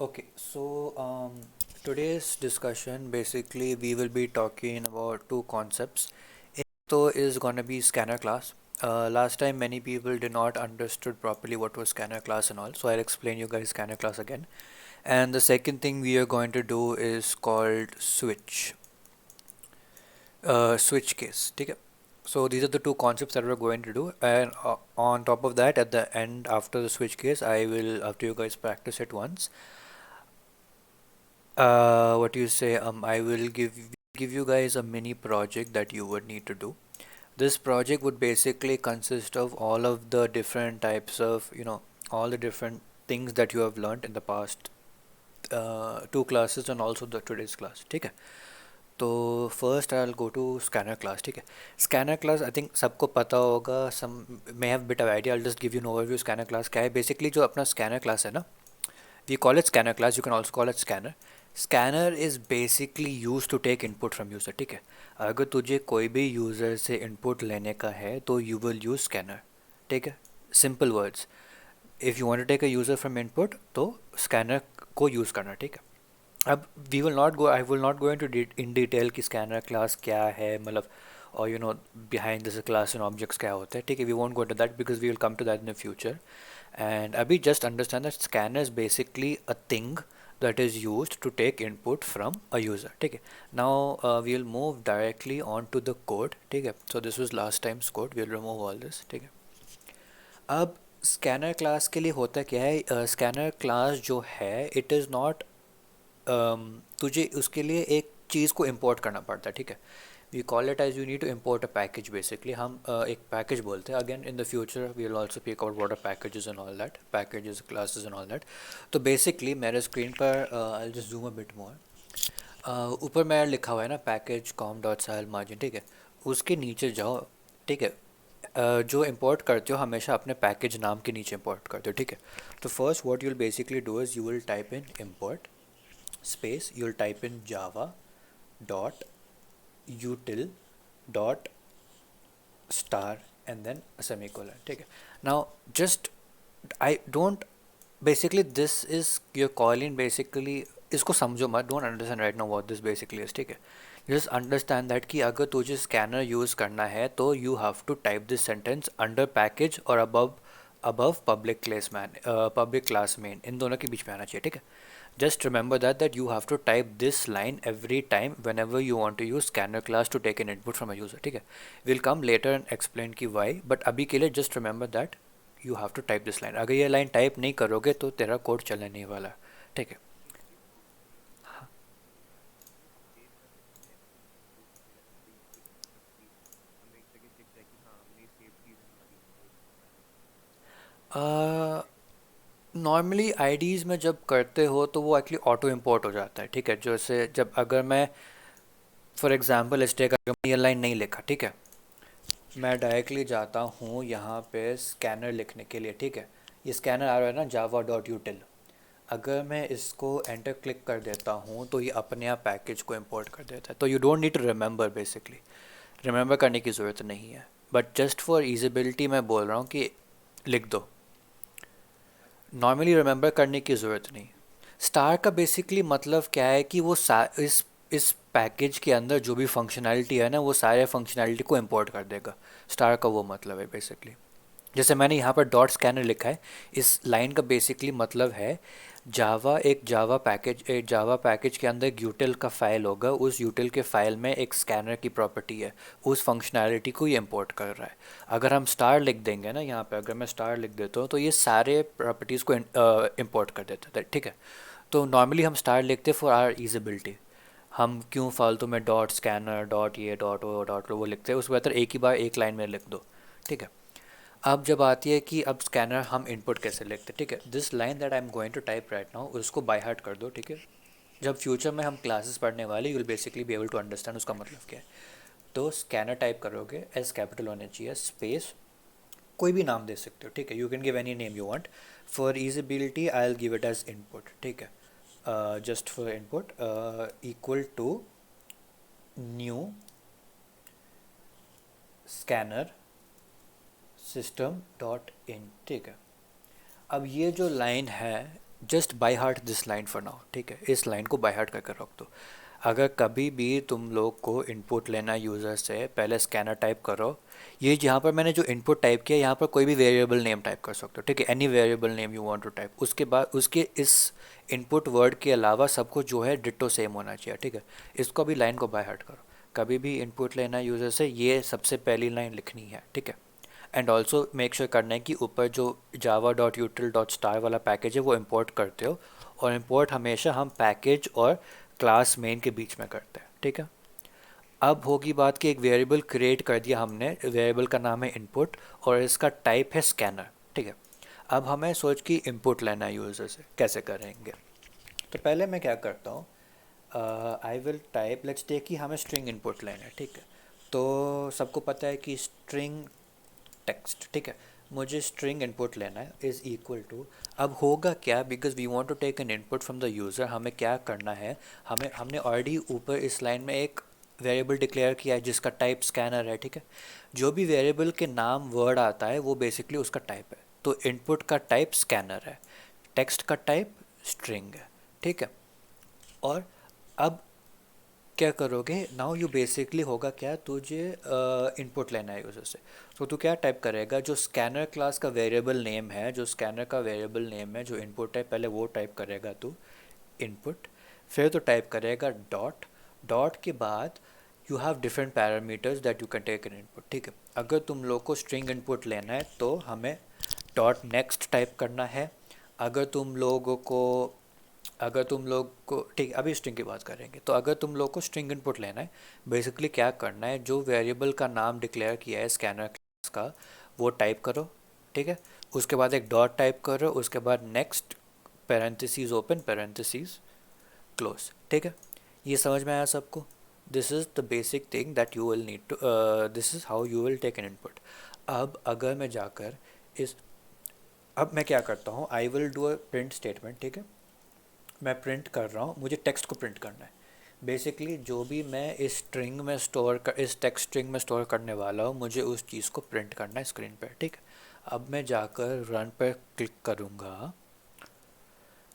Okay, so today's discussion basically we will be talking about two concepts. So is gonna be scanner class. Last time many people did not understood properly what was scanner class and all, so I'll explain you guys scanner class again. And the second thing we are going to do is called switch case. Okay. So these are the two concepts that we're going to do, and on top of that, at the end after the switch case, I will after you guys practice it once. What do you say? I will give you guys a mini project that you would need to do. This project would basically consist of all of the different types of, all the different things that you have learned in the past two classes and also the today's class. ठीक है? तो first I'll go to scanner class. ठीक है? Scanner class I think सबको पता होगा. Some may have bit of idea. I'll just give you an overview. Scanner class क्या है? Basically जो अपना scanner class है ना, we call it scanner class. You can also call it scanner. Scanner is basically used to take input from user. ठीक है? अगर तुझे कोई भी यूज़र से input लेने का है तो you will use scanner. ठीक है? Simple words. If you want to take a user from input तो scanner को use करना. ठीक है? अब we will not go I will not go in detail कि स्कैनर क्लास क्या है, मतलब और behind this class and objects क्या होते हैं. ठीक है? We won't go to that because we will come to that in the future. And अभी just understand that scanner is basically a thing that is used to take input from a user. ठीक है? Now we will move directly on to the code. ठीक है? So this was last time's code. We will remove all this. ठीक है? अब scanner class के लिए होता क्या है? स्कैनर क्लास जो है इट इज़ नॉट तुझे उसके लिए एक चीज़ को इंपोर्ट करना पड़ता है. ठीक है? We call it as you need to import a package. Basically हम एक पैकेज बोलते हैं. Again in the future we will also speak about what are packages and all that, packages classes and all that. तो basically मेरे screen पर I just zoom a bit more. ऊपर मेरा लिखा हुआ है ना पैकेज कॉम डॉट साइल मार्जिन. ठीक है? उसके नीचे जाओ. ठीक है? जो इंपोर्ट करते हो हमेशा अपने पैकेज नाम के नीचे इंपोर्ट करते हो. ठीक है? तो first what you will basically do is you will type in import space, you'll type in java dot util dot star and then a semicolon. ठीक है? Now just I don't basically this is your calling basically. इसको समझो मत, don't understand right now what this basically is. ठीक है? Just understand that कि अगर तुझे स्कैनर यूज़ करना है तो you have to type this sentence under package और अबव पब्लिक क्लास मेन, इन दोनों के बीच में आना चाहिए. ठीक है? Just remember that you have to type this line every time whenever you want to use scanner class to take an input from a user. ठीक है? We'll come later and explain कि why, but अभी के लिए just remember that you have to type this line. अगर ये line type नहीं करोगे तो तेरा कोड चलने नहीं वाला. ठीक है? नॉर्मली आईडीज़ में जब करते हो तो वो एक्चुअली ऑटो इम्पोर्ट हो जाता है. ठीक है? जैसे जब अगर मैं फॉर एग्जांपल इस टेक अगर मैं ये लाइन नहीं लिखा. ठीक है? मैं डायरेक्टली जाता हूँ यहाँ पे स्कैनर लिखने के लिए. ठीक है? ये स्कैनर आ रहा है ना जावा डॉट यूटिल. अगर मैं इसको एंटर क्लिक कर देता हूँ तो ये अपने आप पैकेज को इंपोर्ट कर देता है. तो you don't need to remember, basically remember करने की ज़रूरत नहीं है. बट जस्ट फॉर ईजिबिलिटी मैं बोल रहा हूँ कि लिख दो. नॉर्मली रिमेंबर करने की ज़रूरत नहीं. स्टार का बेसिकली मतलब क्या है कि वो इस पैकेज के अंदर जो भी फंक्शनैलिटी है ना वो सारे फंक्शनैलिटी को इंपोर्ट कर देगा. स्टार का वो मतलब है बेसिकली. जैसे मैंने यहाँ पर डॉट स्कैनर लिखा है, इस लाइन का बेसिकली मतलब है एक जावा पैकेज के अंदर एक यूटिल का फाइल होगा. उस यूटिल के फाइल में एक स्कैनर की प्रॉपर्टी है, उस फंक्शनैलिटी को ये इंपोर्ट कर रहा है. अगर हम स्टार लिख देंगे ना यहाँ पे, अगर मैं स्टार लिख देता हूँ तो ये सारे प्रॉपर्टीज़ को इंपोर्ट कर देता है. ठीक है? तो नॉर्मली हम स्टार लिखते फॉर आर ईजिबिलिटी. हम क्यों फालतू में डॉट स्कैनर डॉट ये डॉट वो लिखते हैं, उसके बेहतर एक ही बार एक लाइन में लिख दो. ठीक है? अब जब आती है कि अब स्कैनर हम इनपुट कैसे लिखते हैं. ठीक है? This line that I am going to type right now उसको बाय हार्ट कर दो. ठीक है? जब फ्यूचर में हम क्लासेस पढ़ने वाले you will basically be able to understand उसका मतलब क्या है. तो स्कैनर टाइप करोगे, एस कैपिटल होना चाहिए, स्पेस कोई भी नाम दे सकते हो. ठीक है? You can give any name you want. For easibility I will give it as input. ठीक है? Just for input equal to new scanner system dot in. ठीक है? अब ये जो लाइन है just by heart this line for now, ठीक है, इस लाइन को बाय हार्ट करके रख दो। अगर कभी भी तुम लोग को इनपुट लेना यूज़र से, पहले स्कैनर टाइप करो। ये यहाँ पर मैंने जो इनपुट टाइप किया, यहाँ पर कोई भी वेरिएबल नेम टाइप कर सकते हो, ठीक है, any variable name you want to type. उसके बाद उसके इस इनपुट वर्ड के अलावा सबको जो है डिट्टो सेम होना चाहिए, ठीक है। इसको भी लाइन को बाय हार्ट करो। कभी भी इनपुट लेना यूज़र से, ये सबसे पहली लाइन लिखनी है, ठीक है। एंड ऑल्सो मेक श्योर करना है कि ऊपर जो java.util.star वाला पैकेज है वो इंपोर्ट करते हो, और इंपोर्ट हमेशा हम पैकेज और क्लास मेन के बीच में करते हैं, ठीक है। अब होगी बात कि एक वेरिएबल क्रिएट कर दिया हमने, वेरिएबल का नाम है इनपुट और इसका टाइप है स्कैनर, ठीक है। अब हमें सोच कि इनपुट लेना है यूज़र से, कैसे करेंगे। तो पहले मैं क्या करता हूँ, I will type, let's take कि हमें स्ट्रिंग इनपुट लेना है, ठीक है। तो सबको पता है कि स्ट्रिंग टेक्स्ट, ठीक है, मुझे स्ट्रिंग इनपुट लेना है इज़ इक्वल टू। अब होगा क्या, because we want to take an input from the user, हमें क्या करना है, हमने ऑलरेडी ऊपर इस लाइन में एक वेरिएबल डिक्लेयर किया है जिसका टाइप स्कैनर है, ठीक है। जो भी वेरिएबल के नाम वर्ड आता है वो बेसिकली उसका टाइप है। तो इनपुट का टाइप स्कैनर है, टेक्स्ट का टाइप स्ट्रिंग है, ठीक है। और अब क्या करोगे, नाउ यू बेसिकली होगा क्या, तुझे इनपुट लेना है यूज़र से। तो तू क्या टाइप करेगा, जो स्कैनर क्लास का वेरिएबल नेम है, जो स्कैनर का वेरिएबल नेम है, जो इनपुट है, पहले वो टाइप करेगा तू इनपुट। फिर तो टाइप करेगा डॉट, डॉट के बाद you have different parameters that you can take in input, ठीक है। अगर तुम लोग को स्ट्रिंग इनपुट लेना है तो हमें डॉट नेक्स्ट टाइप करना है। अगर तुम लोगों को अगर तुम लोग को ठीक, अभी स्ट्रिंग की बात करेंगे, तो अगर तुम लोग को स्ट्रिंग इनपुट लेना है, बेसिकली क्या करना है, जो वेरिएबल का नाम डिक्लेयर किया है स्कैनर क्लास का, वो टाइप करो, ठीक है। उसके बाद एक डॉट टाइप करो, उसके बाद next parenthesis open parenthesis close, ठीक है। ये समझ में आया सबको। This is the basic thing that you will need to, this is how you will take an input. अब अगर मैं जाकर इस अब मैं क्या करता हूँ, I will do a print statement, ठीक है। मैं प्रिंट कर रहा हूँ, मुझे टेक्स्ट को प्रिंट करना है। बेसिकली जो भी मैं इस टेक्स्ट स्ट्रिंग में स्टोर करने वाला हूँ, मुझे उस चीज़ को प्रिंट करना है स्क्रीन पर, ठीक है। अब मैं जाकर रन पर क्लिक करूँगा।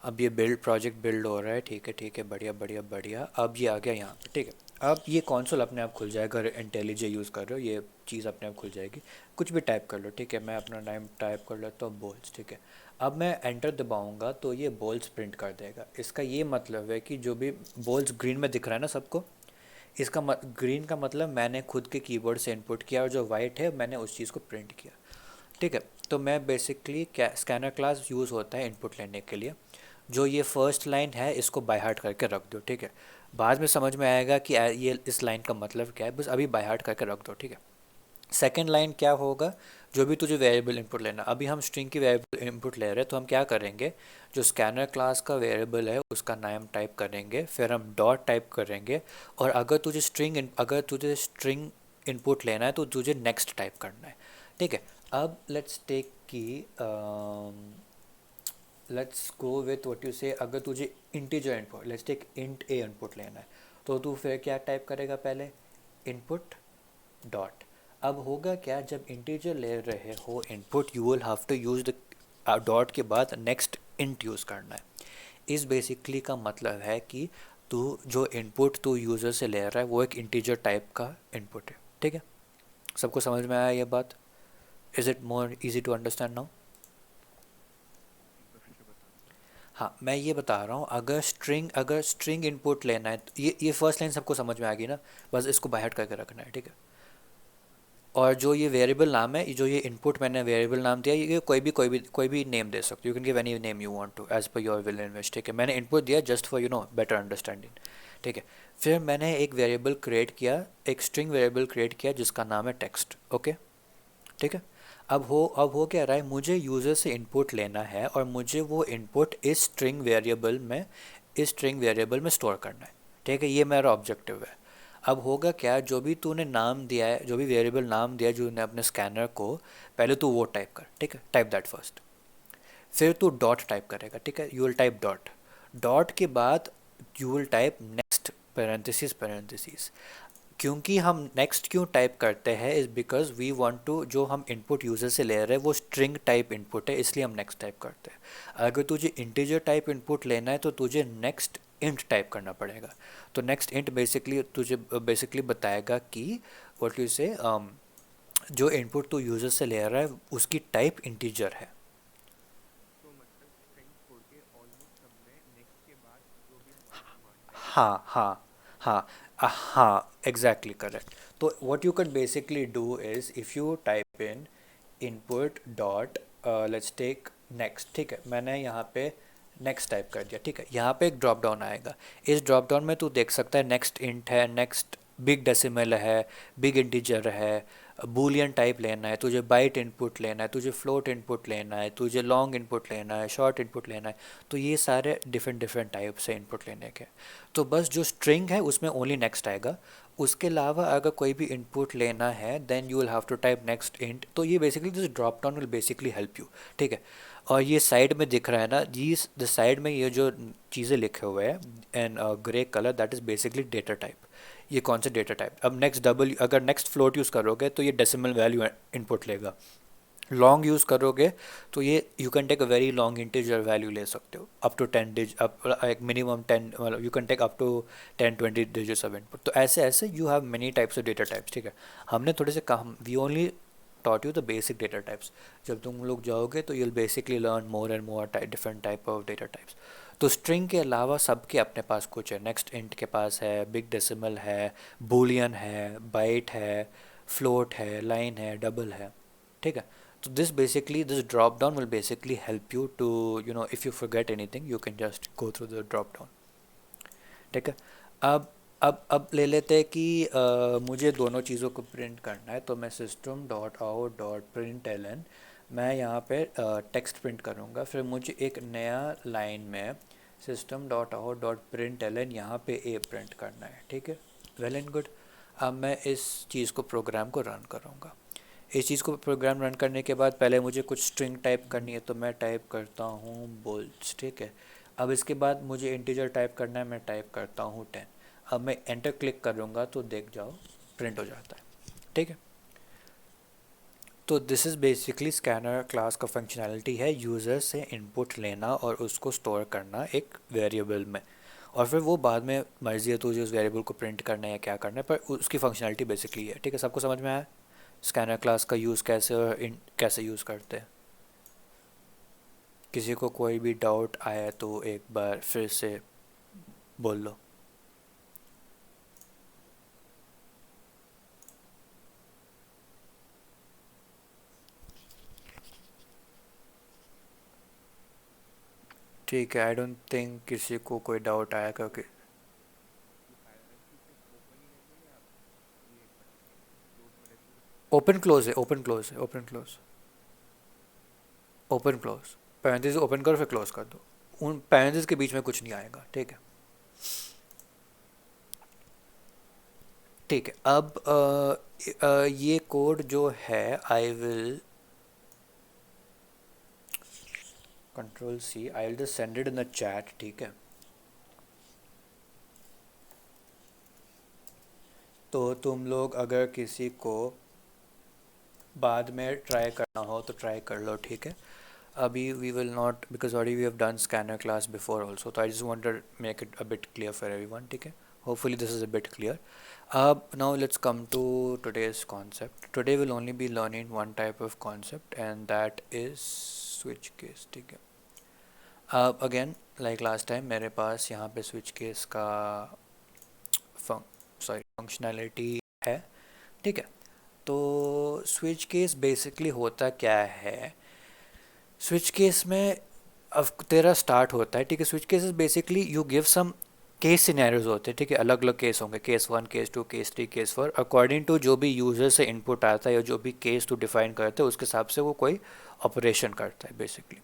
अब ये प्रोजेक्ट बिल्ड हो रहा है, ठीक है, ठीक है, बढ़िया बढ़िया बढ़िया। अब ये आ गया यहाँ पे, ठीक है। अब ये कंसोल अपने आप खुल जाएगा, अगर इंटेलिजे यूज़ कर रहे हो ये चीज़ अपने आप खुल जाएगी। कुछ भी टाइप कर लो, ठीक है, मैं अपना नाम टाइप कर लेता हूँ बोल्स, ठीक है। अब मैं एंटर दबाऊंगा तो ये बोल्स प्रिंट कर देगा। इसका ये मतलब है कि जो भी बोल्स ग्रीन में दिख रहा है ना सबको, ग्रीन का मतलब मैंने खुद के कीबोर्ड से इनपुट किया, और जो वाइट है मैंने उस चीज़ को प्रिंट किया, ठीक है। तो मैं बेसिकली क्या, स्कैनर क्लास यूज़ होता है इनपुट लेने के लिए। जो ये फर्स्ट लाइन है इसको बाय हार्ट करके रख दो, ठीक है। बाद में समझ में आएगा कि ये इस लाइन का मतलब क्या है, बस अभी बाय हार्ट करके रख दो, ठीक है। सेकंड लाइन क्या होगा, जो भी तुझे वेरिएबल इनपुट लेना, अभी हम स्ट्रिंग की वेरिएबल इनपुट ले रहे हैं, तो हम क्या करेंगे, जो स्कैनर क्लास का वेरिएबल है उसका नाम टाइप करेंगे, फिर हम डॉट टाइप करेंगे। और अगर तुझे स्ट्रिंग इनपुट लेना है तो तुझे नेक्स्ट टाइप करना है, ठीक है। अब लेट्स टेक की let's go with what you say, अगर तुझे integer input, let's take int a input लेना है, तो तू फिर क्या टाइप करेगा, पहले इनपुट डॉट। अब होगा क्या, जब इंटीजर ले रहे हो input, you will have to use the dot के बाद नेक्स्ट इंट यूज़ करना है। इस बेसिकली का मतलब है कि तू जो इनपुट तू यूज़र से ले रहा है वो एक इंटीजर टाइप का इनपुट है, ठीक है। सबको समझ में आया ये बात? Is it more easy to understand now? हाँ, मैं ये बता रहा हूँ, अगर स्ट्रिंग इनपुट लेना है तो ये फर्स्ट लाइन सबको समझ में आ गई ना, बस इसको बाय हार्ट करके रखना है, ठीक है। और जो ये वेरिएबल नाम है, जो ये इनपुट मैंने वेरिएबल नाम दिया, ये कोई भी नेम दे सकते हो, you can give any name you want to as per your will and wish, ठीक है। मैंने इनपुट दिया जस्ट फॉर बेटर अंडरस्टैंडिंग, ठीक है। फिर मैंने एक वेरिएबल क्रिएट किया, एक स्ट्रिंग वेरिएबल क्रिएट किया जिसका नाम है टेक्स्ट, ओके, ठीक है। अब हो क्या रहा है, मुझे यूज़र से इनपुट लेना है और मुझे वो इनपुट इस स्ट्रिंग वेरिएबल में स्टोर करना है, ठीक है। ये मेरा ऑब्जेक्टिव है। अब होगा क्या, जो भी तूने नाम दिया है, जो भी वेरिएबल नाम दिया है जो ने अपने स्कैनर को, पहले तू वो टाइप कर, ठीक है, टाइप दैट फर्स्ट। फिर तू डॉट टाइप करेगा, ठीक है, you will type dot. Dot के बाद you will type next parenthesis parenthesis. क्योंकि हम नेक्स्ट क्यों टाइप करते हैं is because we want to, जो हम इनपुट यूज़र से ले रहे हैं वो स्ट्रिंग टाइप इनपुट है, इसलिए हम नेक्स्ट टाइप करते हैं। अगर तुझे इंटीजर टाइप इनपुट लेना है तो तुझे नेक्स्ट इंट टाइप करना पड़ेगा। तो नेक्स्ट इंट बेसिकली तुझे बेसिकली बताएगा कि व्हाट यू से जो इनपुट तू यूज़र से ले रहा है उसकी टाइप इंटीजर है। हाँ हाँ हाँ हाँ, एग्जैक्टली करेक्ट। तो what you can basically do is if you type in input dot let's take next, ठीक है, मैंने यहाँ पे नेक्स्ट टाइप कर दिया, ठीक है, यहाँ पे एक ड्रॉप डाउन आएगा। इस ड्रॉप डाउन में तू देख सकता है नेक्स्ट इंट है, नेक्स्ट बिग डेसिमल है, बिग इंटीजर है, बूलियन टाइप लेना है, तुझे बाइट इनपुट लेना है, तुझे फ्लोट इनपुट लेना है, तुझे लॉन्ग इनपुट लेना है, शॉर्ट इनपुट लेना है। तो ये सारे डिफरेंट डिफरेंट टाइप से इनपुट लेने के। तो बस जो स्ट्रिंग है उसमें ओनली नेक्स्ट आएगा। उसके अलावा अगर कोई भी इनपुट लेना है then you will have to type next int. तो ये basically this drop down will basically help you, ठीक है। और ये साइड में दिख रहा है ना जी, द साइड में ये जो चीज़ें लिखे हुए हैं and grey colour, that is basically data type. ये कौन से डेटा टाइप, अब नेक्स्ट डबल, अगर नेक्स्ट फ्लोट यूज़ करोगे तो ये डेसिमल वैल्यू इनपुट लेगा। लॉन्ग यूज़ करोगे तो ये you can take a very long integer value ले सकते हो, अप टू 10 डिज, अप एक मिनिमम 10, मतलब you can take up to 10-20 digits of input. तो ऐसे ऐसे you have many types of data types, ठीक है। हमने थोड़े से कम, we only taught you the basic data types। जब तुम लोग जाओगे तो you'll basically learn more and more different type of data types। तो string के अलावा सबके अपने पास कुछ है, next int के पास है, big decimal है, boolean है, byte है, float है, line है, double है, ठीक है। तो this basically, this drop down will basically help you to, you know, if you forget anything you can just go through the drop down, ठीक है। अब ले लेते हैं कि मुझे दोनों चीज़ों को प्रिंट करना है, तो मैं system dot out dot print L N, मैं यहाँ पे टेक्स्ट प्रिंट करूँगा, फिर मुझे एक नया लाइन में system dot out dot print L N यहाँ पे ए प्रिंट करना है, ठीक है, वेल एंड गुड। अब मैं इस चीज़ को, प्रोग्राम को रन करूँगा। इस चीज़ को प्रोग्राम रन करने के बाद पहले मुझे कुछ स्ट्रिंग टाइप करनी है, तो मैं टाइप करता हूँ बोल्ट्स, ठीक है। अब इसके बाद मुझे इंटीजर टाइप करना है, मैं टाइप करता हूँ 10। अब मैं एंटर क्लिक करूँगा तो देख जाओ प्रिंट हो जाता है, ठीक है। तो this is basically scanner class का फंक्शनैलिटी है, यूज़र से इनपुट लेना और उसको स्टोर करना एक वेरिएबल में, और फिर वो बाद में मर्जी है तुझे उस वेरिएबल को प्रिंट करना है या क्या करना है, पर उसकी फंक्शनैलिटी बेसिकली है, ठीक है। सबको समझ में आया स्कैनर क्लास का यूज़ कैसे और कैसे यूज़ करते हैं? किसी को कोई भी डाउट आया तो एक बार फिर से बोल लो। ठीक है, आई डोंट थिंक किसी को कोई डाउट आया, क्योंकि ओपन क्लोज है, ओपन क्लोज है, open close, open close, parenthesis open करो फिर क्लोज कर दो, उन पैरेंथेसिस के बीच में कुछ नहीं आएगा, ठीक है। ठीक है, अब ये कोड जो है I will control C, I will just send it in the chat, ठीक है। तो तुम लोग अगर किसी को बाद में ट्राई करना हो तो ट्राई कर लो, ठीक है। अभी we will not, because already we have done scanner class before also, तो I just want to make it a bit clear for everyone, ठीक है। Hopefully this is a bit clear. Now let's come to today's concept. Today we'll only be learning one type of concept, and that is switch case, ठीक है। Again like last time मेरे पास यहाँ पे switch case का functionality है, ठीक है। तो स्विच केस बेसिकली होता क्या है, स्विच केस में अब तेरा स्टार्ट होता है, ठीक है। Switch case is basically you give some case scenarios होते हैं, ठीक है, अलग अलग केस होंगे, case 1, case 2, case 3, case 4, according to जो भी यूज़र से इनपुट आता है या जो भी केस टू डिफाइन करते हैं उसके हिसाब से वो कोई ऑपरेशन करता है बेसिकली।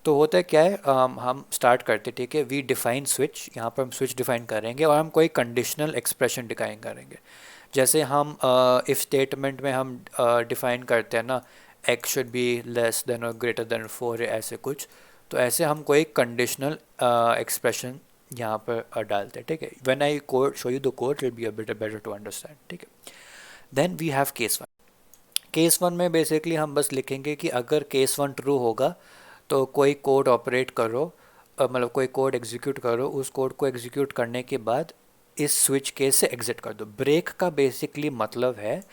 तो होता है क्या है, हम स्टार्ट करते, ठीक है, वी डिफाइन स्विच, यहाँ पर हम स्विच डिफाइन करेंगे और हम कोई कंडीशनल एक्सप्रेशन डिफाइन करेंगे। जैसे हम इफ़ स्टेटमेंट में हम डिफाइन करते हैं ना, x should be less than और ग्रेटर देन 4, ऐसे कुछ। तो ऐसे हम कोई कंडीशनल एक्सप्रेशन यहाँ पर डालते हैं, ठीक है। When I code show you the code it be a bit better to understand, ठीक है। Then we have case one. Case one में बेसिकली हम बस लिखेंगे कि अगर केस वन ट्रू होगा तो कोई कोड ऑपरेट करो, मतलब कोई कोड एग्जीक्यूट करो, उस कोड को एग्जीक्यूट करने के बाद इस स्विच केस से एग्जिट कर दो। ब्रेक का बेसिकली मतलब है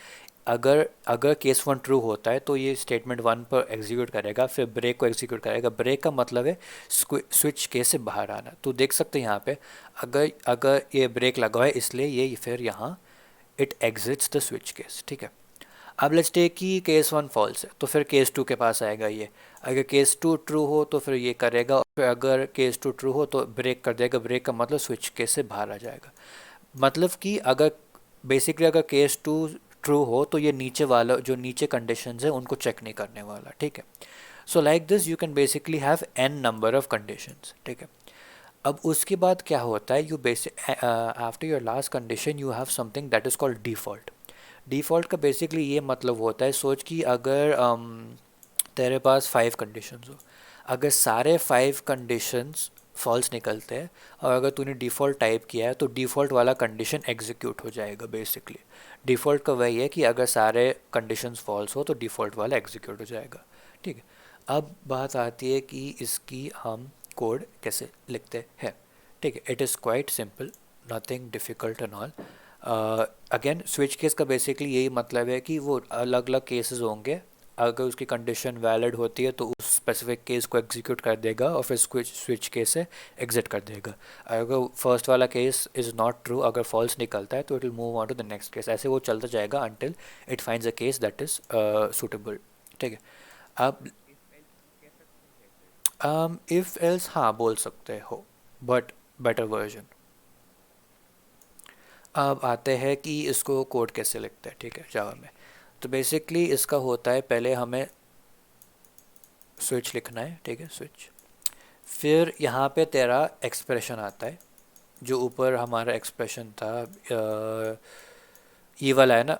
अगर अगर केस वन ट्रू होता है तो ये स्टेटमेंट वन पर एग्जीक्यूट करेगा, फिर ब्रेक को एग्जीक्यूट करेगा। ब्रेक का मतलब है स्विच केस से बाहर आना। तो देख सकते हैं यहाँ पे अगर अगर ये ब्रेक लगा हुआ है इसलिए ये फिर यहाँ it exits the switch case, ठीक है। अब लेट्स टेक कि केस वन फॉल्स है तो फिर केस टू के पास आएगा ये। अगर केस टू ट्रू हो तो फिर ये करेगा, और फिर अगर केस टू ट्रू हो तो ब्रेक कर देगा। ब्रेक का मतलब स्विच केस से बाहर आ जाएगा। मतलब कि अगर बेसिकली अगर केस टू ट्रू हो तो ये नीचे वाला जो नीचे कंडीशंस है उनको चेक नहीं करने वाला, ठीक है। So like this you can basically have an number of conditions, ठीक है। अब उसके बाद क्या होता है, you basic after your last condition you have something that is called default. Default का बेसिकली ये मतलब होता है, सोच कि अगर तेरे पास 5 कंडीशंस हो, अगर सारे 5 कंडीशंस फॉल्स निकलते हैं और अगर तूने डिफ़ॉल्ट टाइप किया है तो डिफ़ॉल्ट वाला कंडीशन एग्जीक्यूट हो जाएगा। बेसिकली डिफ़ॉल्ट का वही है कि अगर सारे कंडीशंस फॉल्स हो तो डिफ़ॉल्ट वाला एग्जीक्यूट हो जाएगा, ठीक है। अब बात आती है कि इसकी हम कोड कैसे लिखते हैं, ठीक है। It is quite simple, nothing difficult and all. Again switch case का बेसिकली यही मतलब है कि वो अलग अलग केसेस होंगे, अगर उसकी कंडीशन वैलिड होती है तो उस स्पेसिफिक केस को एग्जीक्यूट कर देगा और फिर स्विच केस से एग्जिट कर देगा। अगर फर्स्ट वाला केस इज़ नॉट ट्रू, अगर फॉल्स निकलता है तो it will move on to the next case. ऐसे वो चलता जाएगा until it finds a case that is suitable, ठीक है। अब इफ़ एल्स हाँ बोल सकते हो, बट बेटर वर्जन। अब आते हैं कि इसको कोड कैसे लिखते हैं, ठीक है, जावा में। तो बेसिकली इसका होता है पहले हमें स्विच लिखना है, ठीक है, स्विच। फिर यहाँ पे तेरा एक्सप्रेशन आता है, जो ऊपर हमारा एक्सप्रेशन था ये वाला है ना,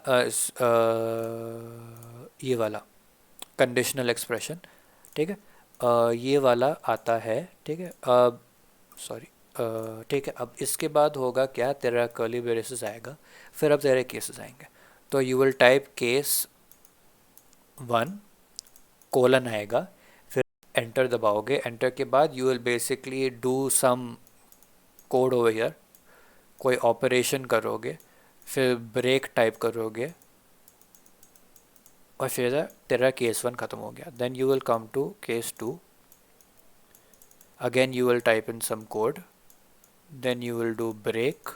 ये वाला कंडीशनल एक्सप्रेशन, ठीक है। ये वाला आता है, ठीक है। अब सॉरी, ठीक है। अब इसके बाद होगा क्या, तेरा कर्ली ब्रेसेस आएगा, फिर अब तेरे केसेस आएंगे। तो you will type case one, colon आएगा, फिर एंटर दबाओगे। एंटर के बाद you will basically do some code over here, कोई ऑपरेशन करोगे, फिर ब्रेक टाइप करोगे और फिर तेरा केस वन ख़त्म हो गया। Then you will come to case two, again you will type in some code, then you will do break,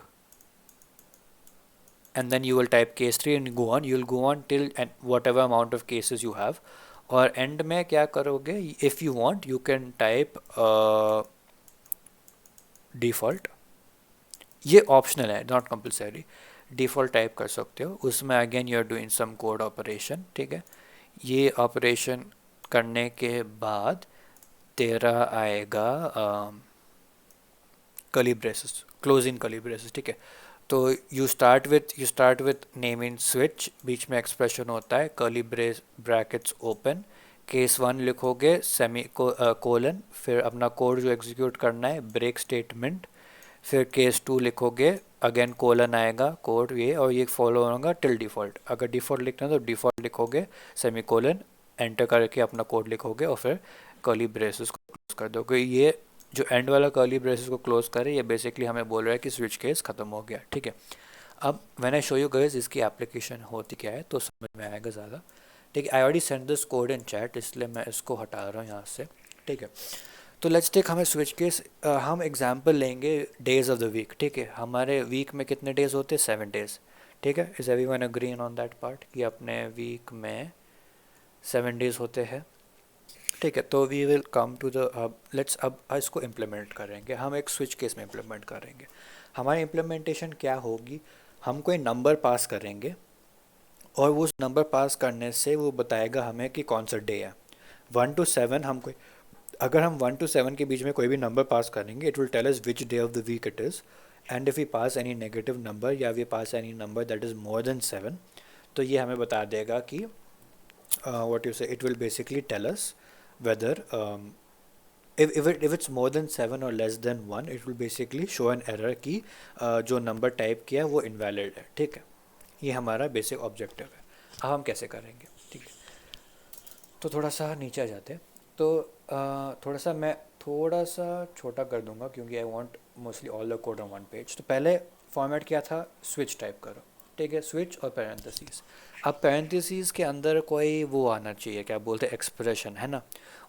and then you will type case 3 and go on. You will go on till and whatever amount of cases you have. और end में क्या करोगे, if you want you can type default, ये optional है, not compulsory। default type कर सकते हो, उसमें again you are doing some code operation, ठीक है। ये ऑपरेशन करने के बाद तेरा आएगा curly braces, closing curly braces, ठीक है। तो you start with name in switch, बीच में एक्सप्रेशन होता है, curly brackets open, case one लिखोगे, सेमी कोलन, फिर अपना कोड जो एग्जीक्यूट करना है ब्रेक स्टेटमेंट, फिर केस टू लिखोगे, अगेन कोलन आएगा कोड ये, और ये फॉलो होगा टिल डिफ़ॉल्ट। अगर डिफ़ॉल्ट लिखना है तो डिफ़ॉल्ट लिखोगे, सेमी कोलन, एंटर करके अपना कोड लिखोगे और फिर कर्ली ब्रेसेस को क्लोज कर दोगे। ये जो एंड वाला कर्ली ब्रेसेस को क्लोज करे ये बेसिकली हमें बोल रहा है कि स्विच केस ख़त्म हो गया, ठीक है। अब when I show you guys इसकी एप्लीकेशन होती क्या है तो समझ में आएगा ज़्यादा, ठीक है। I already send this code in chat, इसलिए मैं इसको हटा रहा हूँ यहाँ से, ठीक है। तो लेट्स टेक, हमें स्विच केस हम एग्जांपल लेंगे डेज ऑफ द वीक, ठीक है। हमारे वीक में कितने डेज होते हैं, 7 डेज, ठीक है। Is everyone agreeing on that part कि अपने वीक में 7 डेज होते हैं, ठीक है। तो we will come to the let's, अब इसको इम्प्लीमेंट करेंगे, हम एक स्विच केस में इम्प्लीमेंट करेंगे। हमारी इम्प्लीमेंटेशन क्या होगी, हम कोई नंबर पास करेंगे और उस नंबर पास करने से वो बताएगा हमें कि कौन सा डे है। 1 to 7 हम कोई, अगर हम 1 to 7 के बीच में कोई भी नंबर पास करेंगे it will tell us which day of the week it is, and if we pass any negative number या we pass any number that is more than 7, तो ये हमें बता देगा कि what you say, it will basically tell us whether if it's more than 7 or less than 1, it will basically show an error कि जो number type किया है वो इनवैलिड है, ठीक है। ये हमारा बेसिक ऑब्जेक्टिव है। अब हम कैसे करेंगे, ठीक है। तो थोड़ा सा नीचे आ जाते हैं। तो थोड़ा सा मैं थोड़ा सा छोटा कर दूंगा क्योंकि I want mostly all the code on one page. तो पहले फॉर्मेट क्या था, स्विच टाइप करो, ठीक है, स्विच और पैरेंथेसिस। अब पैरेंथेसिस के अंदर कोई वो आना चाहिए, क्या बोलते हैं, एक्सप्रेशन, है ना।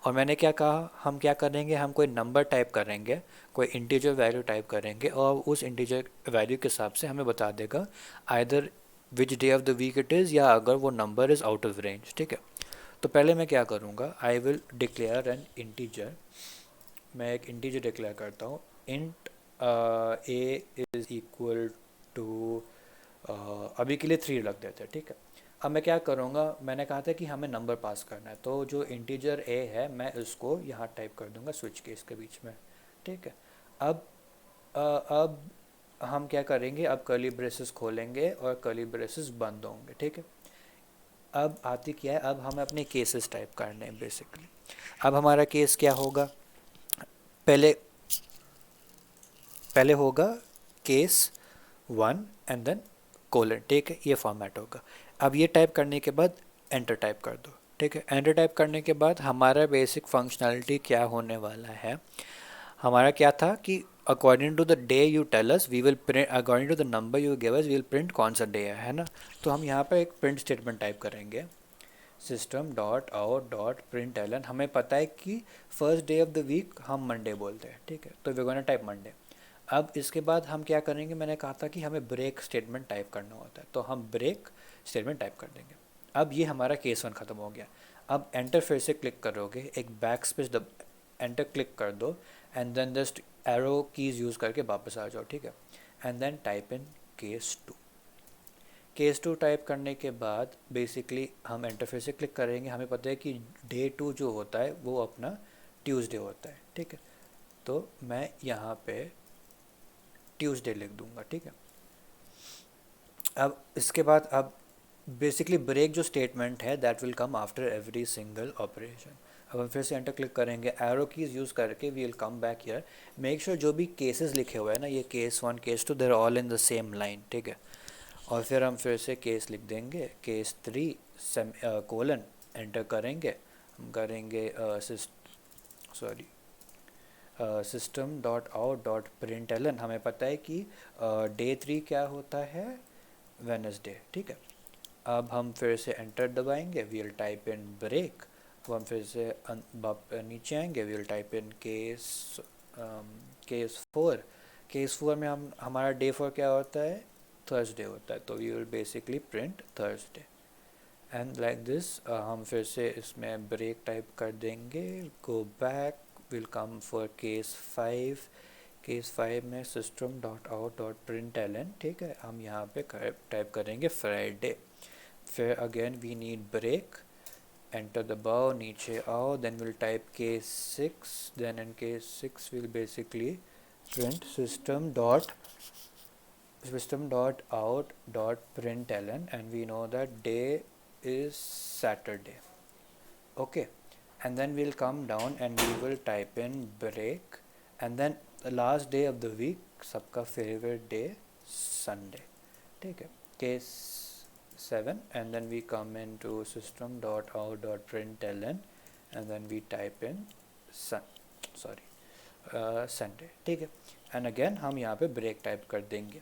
और मैंने क्या कहा, हम क्या करेंगे, हम कोई नंबर टाइप करेंगे, कोई इंटीजर वैल्यू टाइप करेंगे, और उस इंटीजर वैल्यू के हिसाब से हमें बता देगा either which day of the week it is, या अगर वो number is out of range, ठीक है। तो पहले मैं क्या करूँगा, I will declare an integer. मैं एक इंटीजर डिक्लेयर करता हूँ, int a is equal to, अभी के लिए 3 रख देते हैं, ठीक है। अब मैं क्या करूँगा, मैंने कहा था कि हमें नंबर पास करना है, तो जो इंटीजर ए है मैं उसको यहाँ टाइप कर दूँगा स्विच केस के बीच में, ठीक है। अब अब हम क्या करेंगे, अब कर्ली ब्रेसेस खोलेंगे और कर्ली ब्रेसेस बंद होंगे, ठीक है। अब आती क्या है, अब हमें अपने केसेस टाइप करने हैं बेसिकली। अब हमारा केस क्या होगा, पहले पहले होगा केस 1 एंड देन कोलन, ठीक है, ये फॉर्मेट होगा। अब ये टाइप करने के बाद एंटर टाइप कर दो, ठीक है। एंटर टाइप करने के बाद हमारा बेसिक फंक्शनैलिटी क्या होने वाला है, हमारा क्या था कि according to the day you tell us we will print, according to the number you give us we will print कौन सा डे है ना। तो हम यहाँ पे एक प्रिंट स्टेटमेंट टाइप करेंगे, system dot out dot print L N. हमें पता है कि first day of the week हम मंडे बोलते हैं, ठीक है, तो वी गोना टाइप मंडे। अब इसके बाद हम क्या करेंगे, मैंने कहा था कि हमें ब्रेक स्टेटमेंट टाइप करना होता है, तो हम ब्रेक स्टेटमेंट टाइप कर देंगे। अब ये हमारा केस 1 ख़त्म हो गया। अब एंटर फिर से क्लिक करोगे, एक बैक स्पेस दब, एंटर क्लिक कर दो and then just arrow keys use करके वापस आ जाओ, ठीक है। And then type in case 2। Case 2 type करने के बाद बेसिकली हम एंटर फिर से क्लिक करेंगे। हमें पता है कि डे 2 जो होता है वो अपना ट्यूसडे होता है, ठीक है। तो मैं यहाँ पे ट्यूसडे लिख दूंगा, ठीक है। अब इसके बाद अब बेसिकली ब्रेक जो स्टेटमेंट है that will come after every single operation. अब हम फिर से एंटर क्लिक करेंगे, एरो कीज यूज़ करके we will come back here. Make sure जो भी केसेस लिखे हुए हैं ना, ये case 1 case 2 there all in the same line, ठीक है। और फिर हम फिर से केस लिख देंगे, केस 3 कोलन, एंटर करेंगे, हम करेंगे system dot out dot print L N. हमें पता है कि डे 3 क्या होता है, वेनसडे, ठीक है। अब हम फिर से एंटर दबाएंगे, we will type in break. अब हम फिर से नीचे आएंगे, we will type in case 4। Case 4 में हम हमारा डे 4 क्या होता है, थर्सडे होता है, तो we will basically print Thursday and like this. हम फिर से इसमें ब्रेक टाइप कर देंगे, go back, will come for case 5। Case 5 में system dot out dot print L N, ठीक है, हम यहाँ पे टाइप करेंगे फ्राइडे। फिर again we need break, enter दबाओ, नीचे आओ, then will type case 6, then in case 6 will basically print system dot out dot println, and we know that day is Saturday, okay. And then we'll come down and we will type in break, and then the last day of the week, सबका favorite day, Sunday, ठीक है, case 7, and then we come into system dot out dot println, and then we type in Sunday, ठीक है। And again हम यहाँ पे break type कर देंगे।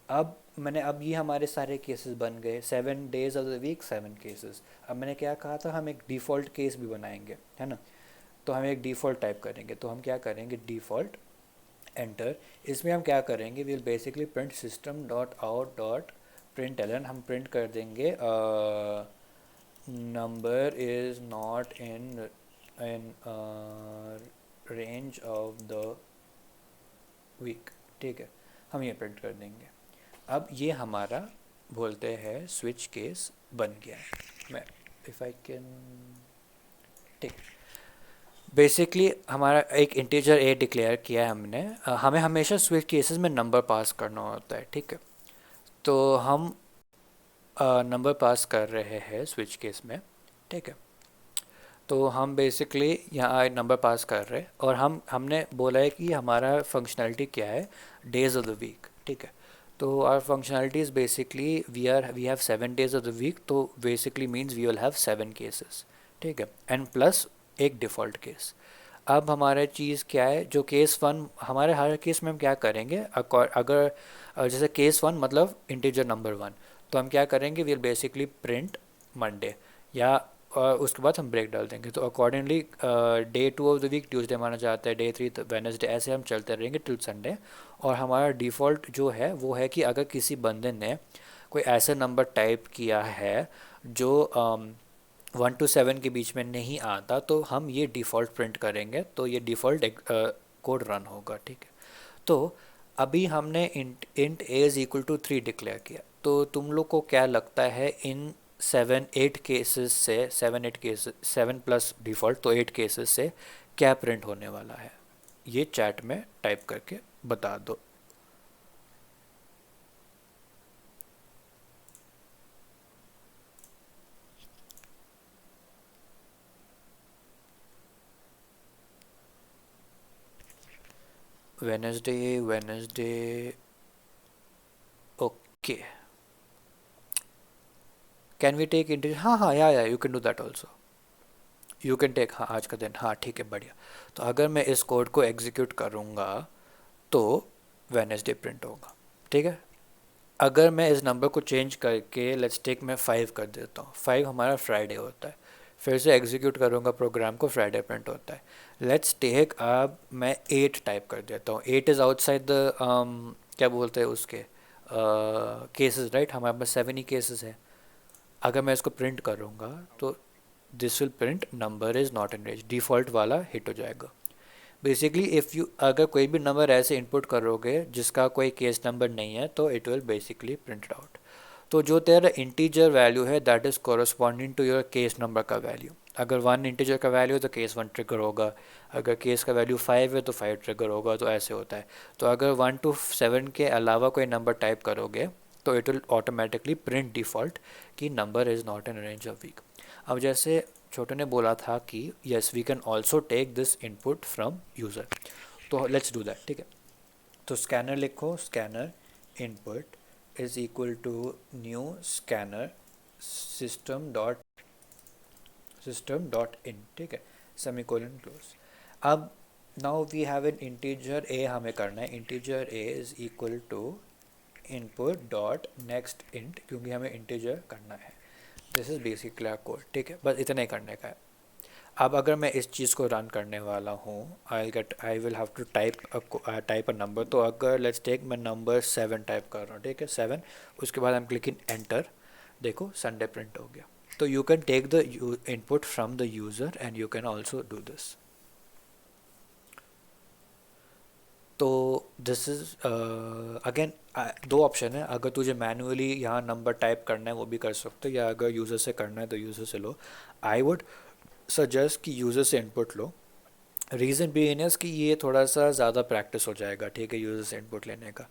अब ये हमारे सारे केसेस बन गए, 7 days of the week 7 cases. अब मैंने क्या कहा था, हम एक डिफ़ॉल्ट केस भी बनाएंगे, है ना। तो हम एक डिफ़ॉल्ट टाइप करेंगे, तो हम क्या करेंगे, डिफ़ॉल्ट एंटर। इसमें हम क्या करेंगे, will basically print system dot out dot print L N. हम प्रिंट कर देंगे number is not in range of the week, ठीक है, हम ये प्रिंट कर देंगे। अब ये हमारा बोलते हैं स्विच केस बन गया है। मैं इफ़ आई कैन, ठीक, बेसिकली हमारा एक इंटीजर ए डिक्लेयर किया है हमने। हमें हमेशा स्विच केसेस में नंबर पास करना होता है, ठीक है। तो हम नंबर पास कर रहे हैं स्विच केस में, ठीक है। तो हम बेसिकली यहाँ नंबर पास कर रहे हैं और हमने बोला है कि हमारा फंक्शनैलिटी क्या है, डेज ऑफ द वीक, ठीक है। तो our functionality is basically we have 7 days of the week, तो basically means we will have 7 cases, ठीक है, एंड प्लस एक डिफ़ॉल्ट केस। अब हमारा चीज़ क्या है, जो केस वन हमारे हर केस में हम क्या करेंगे, अगर जैसे केस वन मतलब इंटीजर नंबर वन, तो हम क्या करेंगे, we will basically print Monday, या उसके बाद हम ब्रेक डाल देंगे। तो accordingly day two of the week Tuesday माना जाता है, डे थ्री वेनसडे, ऐसे हम चलते रहेंगे टिल संडे। और हमारा डिफ़ॉल्ट जो है वो है कि अगर किसी बंदे ने कोई ऐसा नंबर टाइप किया है जो 1 to 7 के बीच में नहीं आता, तो हम ये डिफ़ॉल्ट प्रिंट करेंगे, तो ये डिफ़ॉल्ट कोड रन होगा, ठीक है। तो अभी हमने int a is equal to 3 declare किया, तो तुम लोग को क्या लगता है इन 7-8 केसेस से, 7-8 केसेस, 7 प्लस डिफ़ॉल्ट तो 8 केसेस से क्या प्रिंट होने वाला है, ये चैट में टाइप करके बता दो। Wednesday, Wednesday, okay, can we take integer, हाँ हाँ, yeah you can do that also, you can take, हाँ आज का दिन, हाँ ठीक है, बढ़िया। तो अगर मैं इस कोड को एग्जीक्यूट करूँगा तो वेनसडे प्रिंट होगा, ठीक है। अगर मैं इस नंबर को चेंज करके लेट्स टेक मैं 5 कर देता हूँ, 5 हमारा फ्राइडे होता है, फिर से एग्जीक्यूट करूँगा प्रोग्राम को, फ्राइडे प्रिंट होता है। लेट्स टेक, अब मैं 8 टाइप कर देता हूँ, 8 इज़ आउटसाइड द क्या बोलते हैं उसके केसेस, राइट, हमारे पास 7 ही केसेस है। अगर मैं इसको प्रिंट करूँगा तो this will print number is not in range, default वाला हिट हो जाएगा। बेसिकली इफ़ यू अगर कोई भी नंबर ऐसे इनपुट करोगे जिसका कोई केस नंबर नहीं है, तो it will basically print out. तो जो तेरा इंटीजर वैल्यू है that is corresponding to your case number का वैल्यू। अगर 1 इंटीजर का वैल्यू है तो केस 1 ट्रिगर होगा, अगर केस का वैल्यू 5 है तो 5 ट्रिगर होगा, तो ऐसे होता है। तो अगर 1 to 7 के अलावा कोई नंबर टाइप करोगे तो it will automatically print default कि number is not in range of week. अब जैसे छोटे ने बोला था कि yes we can also take this input from user, तो लेट्स डू दैट, ठीक है। तो स्कैनर लिखो, scanner input is equal to new scanner system dot in, ठीक है, सेमीकोलन क्लोज। अब now we have an integer A, हमें करना है integer A is equal to input dot next int, क्योंकि हमें इंटीजर करना है। दिस इज़ बेसिकली कोड, ठीक है, बस इतना ही करने का है। अब अगर मैं इस चीज़ को रन करने वाला हूँ, I will have to type a number. तो अगर लेट्स टेक मैं नंबर 7 टाइप कर रहा हूँ, ठीक है, 7, उसके बाद आई एम क्लिकिंग एंटर, देखो संडे प्रिंट हो गया। तो you can take the input from the user and you can also do this. तो दिस इज़ अगेन दो ऑप्शन है, अगर तुझे मैनुअली यहाँ नंबर टाइप करना है वो भी कर सकते हो, या अगर यूज़र से करना है तो यूज़र से लो। आई वुड सजेस्ट कि यूज़र से इनपुट लो। रीज़न भी है कि ये थोड़ा सा ज़्यादा प्रैक्टिस हो जाएगा, ठीक है, यूज़र से इनपुट लेने का,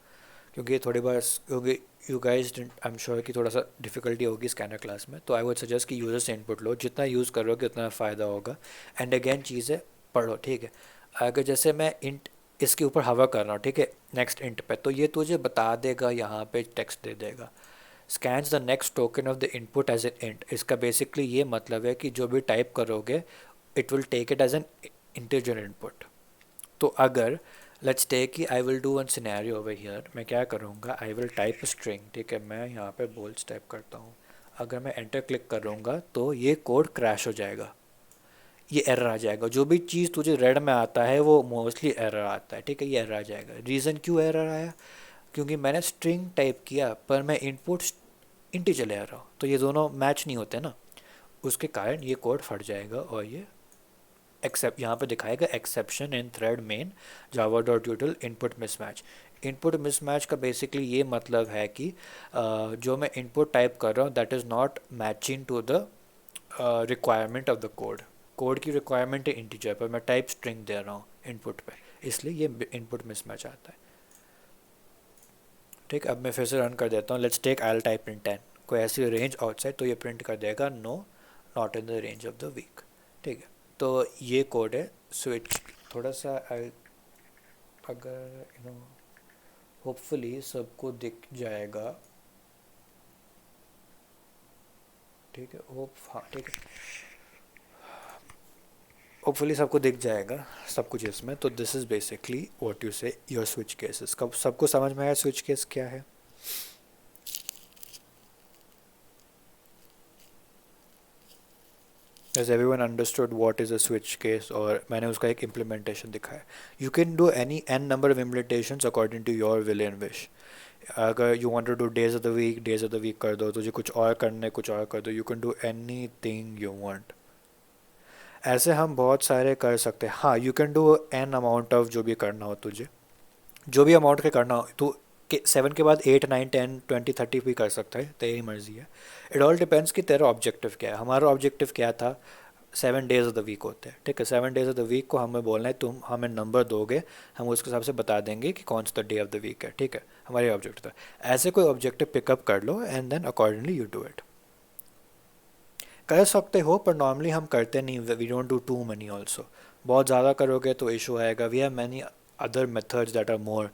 क्योंकि थोड़ी बार, क्योंकि you guys I am sure कि थोड़ा सा डिफ़िकल्टी होगी स्कैनर क्लास में। तो आई वुड सजेस्ट कि यूज़र से इनपुट लो, जितना यूज़ करोगे उतना फ़ायदा होगा। एंड अगेन चीज़ें पढ़ो, ठीक है। अगर जैसे मैं इंट इसके ऊपर हवा कर रहा हूँ, ठीक है, नेक्स्ट इंट पे, तो ये तुझे बता देगा, यहाँ पे टेक्स्ट दे देगा, scans the next token of the input as an int. इसका बेसिकली ये मतलब है कि जो भी टाइप करोगे it will take it as an integer input. तो अगर लेट्स टेक कि I will do one scenario over here, मैं क्या करूँगा, आई विल टाइप स्ट्रिंग, ठीक है, मैं यहाँ पे बोल्स टाइप करता हूँ। अगर मैं एंटर क्लिक करूँगा तो ये कोड क्रैश हो जाएगा, ये एरर आ जाएगा। जो भी चीज़ तुझे रेड में आता है वो मोस्टली एरर आता है, ठीक है, ये एरर आ जाएगा। रीज़न क्यों एरर आया, क्योंकि मैंने स्ट्रिंग टाइप किया पर मैं इनपुट इंटीजर ले रहा हूँ, तो ये दोनों मैच नहीं होते ना, उसके कारण ये कोड फट जाएगा। और ये एक्सेप्ट यहाँ पे दिखाएगा exception in thread main Java dot यूटिल input mismatch. Input mismatch का बेसिकली ये मतलब है कि जो मैं इनपुट टाइप कर रहा हूँ that is not matching to the requirement of the code. Code की रिक्वायरमेंट है इंटीजर पर मैं टाइप स्ट्रिंग दे रहा हूँ इनपुट पे, इसलिए ये इनपुट मिसमैच आता है। ठीक, अब मैं फिर से रन कर देता हूँ। Let's take I type in 10, कोई ऐसी रेंज आउटसाइड, तो ये प्रिंट कर देगा no, not in the range of the week, ठीक है। तो ये कोड है स्विच। थोड़ा सा अगर होपफुली सबको दिख जाएगा, ठीक है, होप, हाँ ठीक है, होपफुली सबको दिख जाएगा सब कुछ इसमें। तो this is basically what you से योर स्विच केसेस। कब सबको समझ में आया स्विच केस क्या है? Has everyone understood what is a switch case? और मैंने उसका एक implementation दिखाया। You can do any n number of implementations according to your will and wish. अगर you want to do days of the week कर दो, तुझे कुछ और करना है कुछ और कर दो, you can do anything you want. ऐसे हम बहुत सारे कर सकते हैं। हाँ, you can do n amount of जो भी करना हो तुझे, जो भी अमाउंट के करना हो तो 7 के बाद 8 9 10 20 30 भी कर सकता है, तेरी मर्जी है। इट ऑल डिपेंड्स कि तेरा ऑब्जेक्टिव क्या है। हमारा ऑब्जेक्टिव क्या था, 7 डेज ऑफ द वीक होते हैं, ठीक है। 7 डेज ऑफ द वीक को हमें बोलना है, तुम हमें नंबर दोगे, हम उसके हिसाब से बता देंगे कि कौन सा डे ऑफ द वीक है, ठीक है। हमारे ऑब्जेक्टिव था। ऐसे कोई ऑब्जेक्टिव पिकअप कर लो and then accordingly you do it. कर सकते हो पर नॉर्मली हम करते नहीं, we don't do too many also. बहुत ज़्यादा करोगे तो इशू आएगा। We have many other methods that are more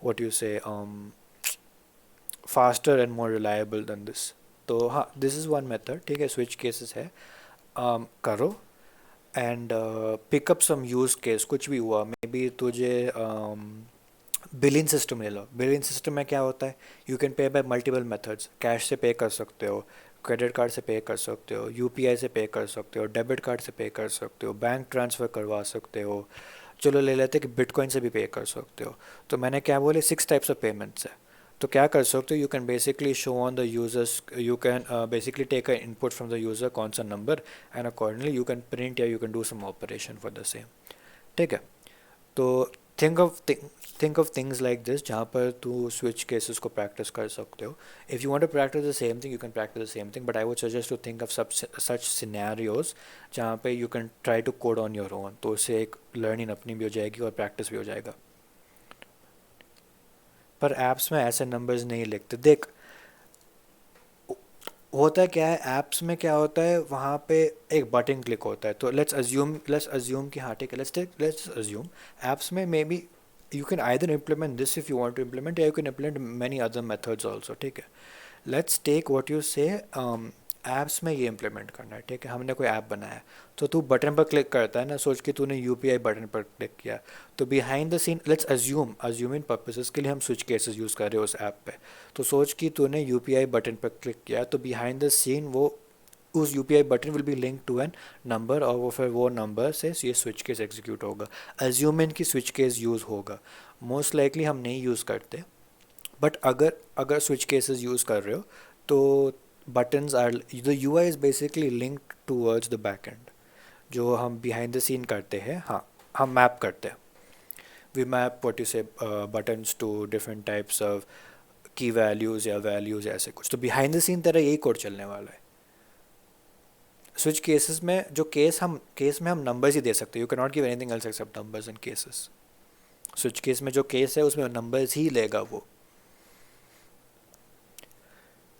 what you say faster and more reliable than this. तो हाँ, this is one method, ठीक है। switch cases है, करो and pick up some use case. कुछ भी हुआ, मे बी तुझे बिलिंग सिस्टम ले लो। बिलिंग सिस्टम में क्या होता है, you can pay by multiple methods. Cash से पे कर सकते हो, क्रेडिट कार्ड से पे कर सकते हो, यूपीआई से पे कर सकते हो, डेबिट कार्ड से पे कर सकते हो, बैंक ट्रांसफ़र करवा सकते हो। चलो ले लेते कि बिटकॉइन से भी पे कर सकते हो। तो मैंने क्या बोले, 6 टाइप्स ऑफ पेमेंट्स है। तो क्या कर सकते हो, you can basically show on the users, you can basically take a input from the user कौन सा number, and accordingly you can print या you can do some operation for the same, ठीक है। तो think of things like this जहाँ पर तू switch cases को प्रैक्टिस कर सकते हो। If you want to practice the same thing, you can practice the same thing, but I would suggest to think of such scenarios जहाँ पे you can try to code on your own. तो उससे एक learning अपनी भी हो जाएगी और प्रैक्टिस भी हो जाएगा। पर ऐप्स में ऐसे नंबर्स नहीं लिखते। देख, होता क्या है ऐप्स में, क्या होता है वहाँ पे एक बटन क्लिक होता है। तो लेट्स अज्यूम कि हाँ ठीक है, लेट्स अज्यूम ऐप्स में maybe you can either implement this if you want to implement, या you can implement many other methods also, ठीक है। Let's take what you say, apps में ये इम्प्लीमेंट करना है, ठीक है। हमने कोई ऐप बनाया, तो तू बटन पर क्लिक करता है ना, सोच कि तूने यूपीआई बटन पर क्लिक किया। तो behind the scene, let's assume in purposes के लिए हम स्विच केसेस यूज़ कर रहे हो उस ऐप पे। तो सोच कि तूने यूपीआई बटन पर क्लिक किया, तो बिहाइंड द सीन वो उस UPI button will be link to an number, और वो फिर वो नंबर से ये स्विच केस एग्जीक्यूट होगा। अज्यूम इन की स्विच केस यूज़ होगा। मोस्ट लाइकली हम नहीं यूज़ करते, बट अगर अगर स्विच केसेस यूज़ कर रहे हो तो buttons are, the UI is basically linked towards the backend। जो हम behind the scene करते हैं, हाँ हम मैप करते हैं। we map what you say buttons to different types of key values या values या ऐसे कुछ। तो behind the scene तेरा यही कोड चलने वाला है। स्विच केसेस में जो केस में हम नंबर्स ही दे सकते हैं। You can not give anything else except numbers in cases. Switch case में जो केस है उसमें नंबर्स ही लेगा वो,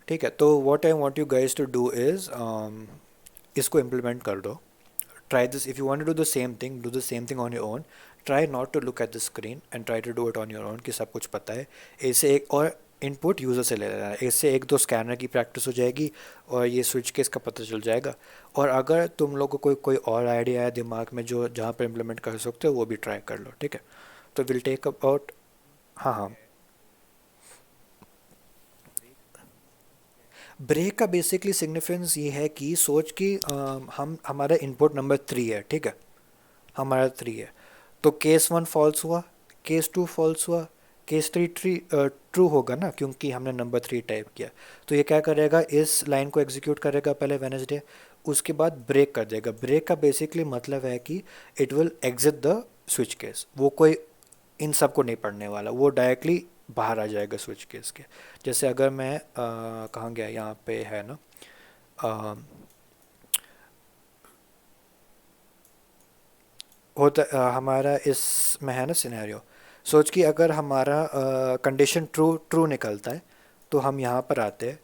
ठीक है। तो what I want you guys to do is, इसको इम्प्लीमेंट कर दो। Try this, if you want to do the same thing, do the same thing on your own. Try not to look at the screen and try to do it on your own, कि सब कुछ पता है। इससे एक और input user से ले लेना है, इससे एक दो स्कैनर की प्रैक्टिस हो जाएगी और ये स्विच केस का पता चल जाएगा। और अगर तुम लोग को कोई और आइडिया है दिमाग में जो जहाँ पर इम्प्लीमेंट कर सकते हो, वो भी ट्राई कर लो, ठीक है। तो विल टेक अबाउट, हाँ हाँ। ब्रेक का बेसिकली सिग्निफिकेंस ये है कि सोच कि हम हमारा इनपुट नंबर 3 है, ठीक है। हमारा 3 है, तो केस 1 फॉल्स हुआ, केस 2 फॉल्स हुआ, केस 3 ट्रू होगा ना, क्योंकि हमने नंबर 3 टाइप किया। तो ये क्या करेगा, इस लाइन को एग्जीक्यूट करेगा पहले वेनेसडे, उसके बाद ब्रेक कर देगा। ब्रेक का बेसिकली मतलब है कि it will exit the switch case. वो कोई इन सब को नहीं पढ़ने वाला, वो डायरेक्टली बाहर आ जाएगा स्विच केस के। जैसे अगर मैं कहाँ गया, यहाँ पे है ना, हमारा इसमें है ना सिनेरियो। सोच कि अगर हमारा कंडीशन ट्रू ट्रू निकलता है, तो हम यहाँ पर आते हैं,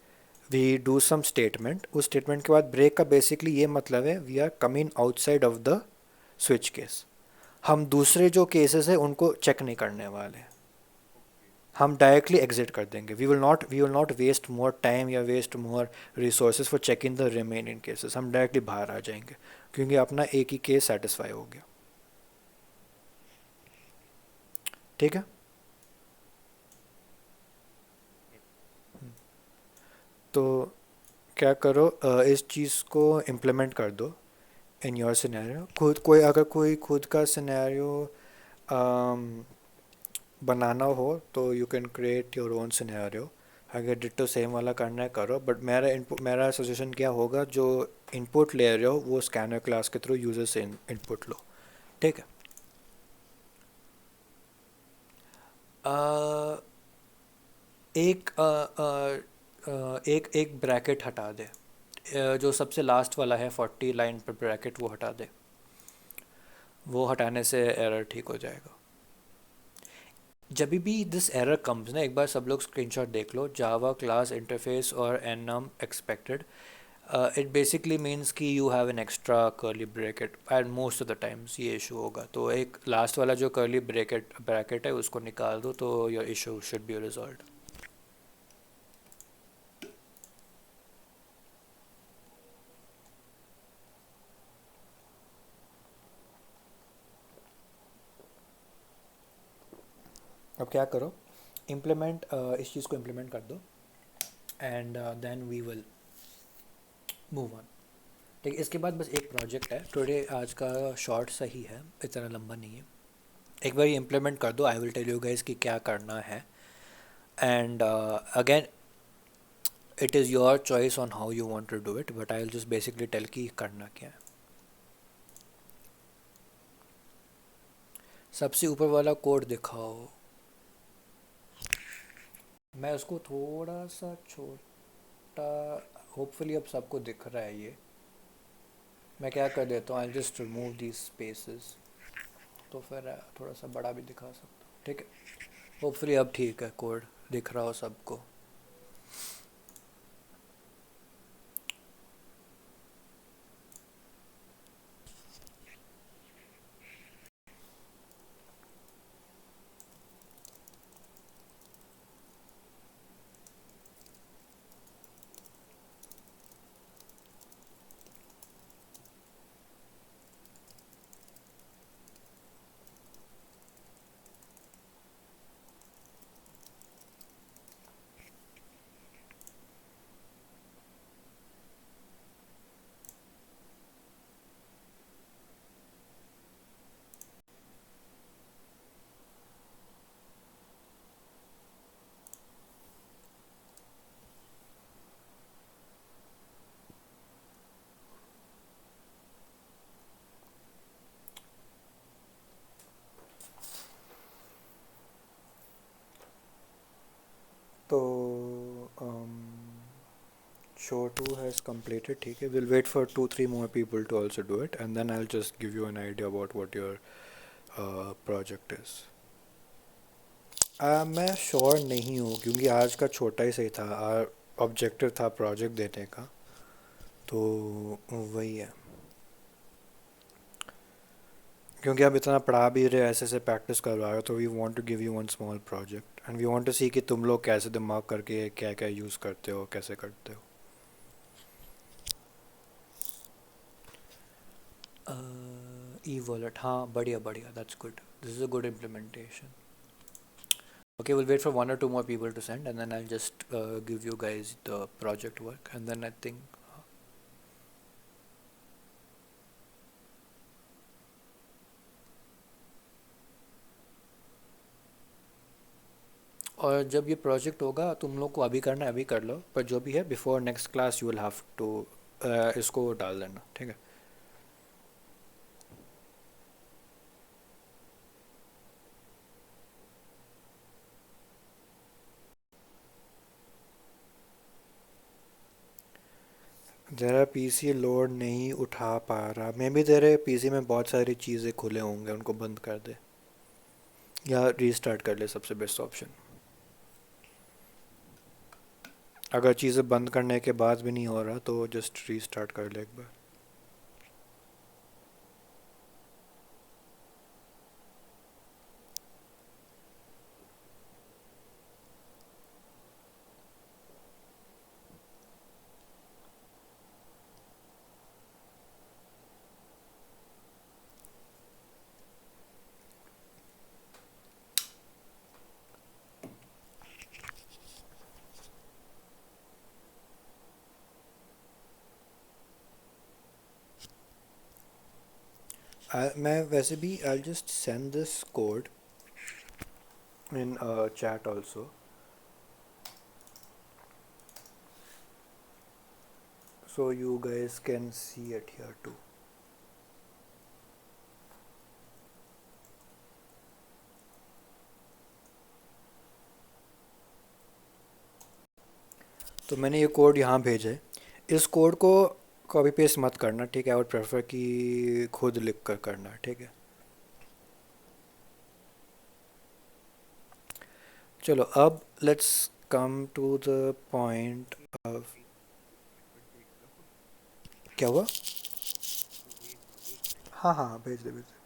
वी डू सम स्टेटमेंट। उस स्टेटमेंट के बाद ब्रेक का बेसिकली ये मतलब है we are coming outside of the switch case. हम दूसरे जो केसेस है उनको चेक नहीं करने वाले, हम डायरेक्टली एग्जिट कर देंगे। We will not waste more time या waste more resources for checking the remaining cases. हम डायरेक्टली बाहर आ जाएंगे क्योंकि अपना एक ही केस सेटिस्फाई हो गया। ठीक है। तो क्या करो, इस चीज़ को इम्प्लीमेंट कर दो इन योर सिनेरियो। खुद कोई अगर कोई खुद का सिनेरियो बनाना हो तो you can create your own scenario. अगर डिट्टो सेम वाला करना है करो, बट मेरा सजेशन क्या होगा, जो इनपुट ले रहे हो वो स्कैनर क्लास के थ्रू यूजर से इनपुट लो। ठीक है। अ, एक एक एक ब्रैकेट हटा दे, जो सबसे लास्ट वाला है 40 लाइन पर ब्रैकेट, वो हटा दे। वो हटाने से एरर ठीक हो जाएगा। जब भी दिस एरर कम्स ना, एक बार सब लोग स्क्रीनशॉट देख लो, जावा क्लास इंटरफेस और enum expected. It basically means कि you have an extra curly bracket and most of the times ये इशू होगा। तो एक लास्ट वाला जो कर्ली ब्रैकेट है उसको निकाल दो तो your issue should be resolve. अब क्या करो, इम्प्लीमेंट इस चीज़ को इम्प्लीमेंट कर दो and then we will move on. ठीक है। इसके बाद बस एक प्रोजेक्ट है टुडे, आज का शॉर्ट सही है, इतना लंबा नहीं है। एक बार ये इम्प्लीमेंट कर दो, I will tell you guys कि क्या करना है। And again it is your choice on how you want to do it, but I will just basically tell कि करना क्या है। सबसे ऊपर वाला कोड दिखाओ। मैं उसको थोड़ा सा छोटा, होपफुली अब सबको दिख रहा है ये। मैं क्या कर देता हूँ, I just remove these spaces, तो फिर थोड़ा सा बड़ा भी दिखा सकता हूँ। ठीक है। होपफुली अब ठीक है, कोड दिख रहा हो सबको। तो show 2 has completed. ठीक है, we'll wait for 2-3 more people to also do it and then I'll just give you an idea about what your project is. मैं श्योर नहीं हूँ क्योंकि आज का छोटा ही सही था, ऑब्जेक्टिव था प्रोजेक्ट देने का, तो वही है। क्योंकि आप इतना पढ़ा भी रहे, ऐसे ऐसे प्रैक्टिस करवा रहे हो, तो we want to give you one small project and we want to see कि तुम लोग कैसे दिमाग करके क्या क्या यूज़ करते हो, कैसे करते हो। ई वॉलेट, हाँ बढ़िया बढ़िया, that's good, this is a good implementation. Okay, we'll wait for 1 or 2 more people to send and then I'll just give you guys the project work and then I think और जब ये project होगा तुम लोग को अभी करना है अभी कर लो, पर जो भी है before next class you will have to इसको डाल देना। ठीक है। तेरा पीसी लोड नहीं उठा पा रहा, मे भी तेरे पीसी में बहुत सारी चीज़ें खुले होंगे, उनको बंद कर दे या रीस्टार्ट कर ले, सबसे बेस्ट ऑप्शन। अगर चीज़ें बंद करने के बाद भी नहीं हो रहा तो जस्ट रीस्टार्ट कर ले एक बार। मैं वैसे भी I just send this code in chat also, so you guys can see it here too. तो मैंने ये कोड यहाँ भेजा है। इस कोड को कॉपी पेस्ट मत करना, ठीक है? आई वुड प्रेफर कि खुद लिख कर करना, ठीक है? चलो अब let's come to the point of. क्या हुआ? हाँ हाँ, भेज दे भेज दे।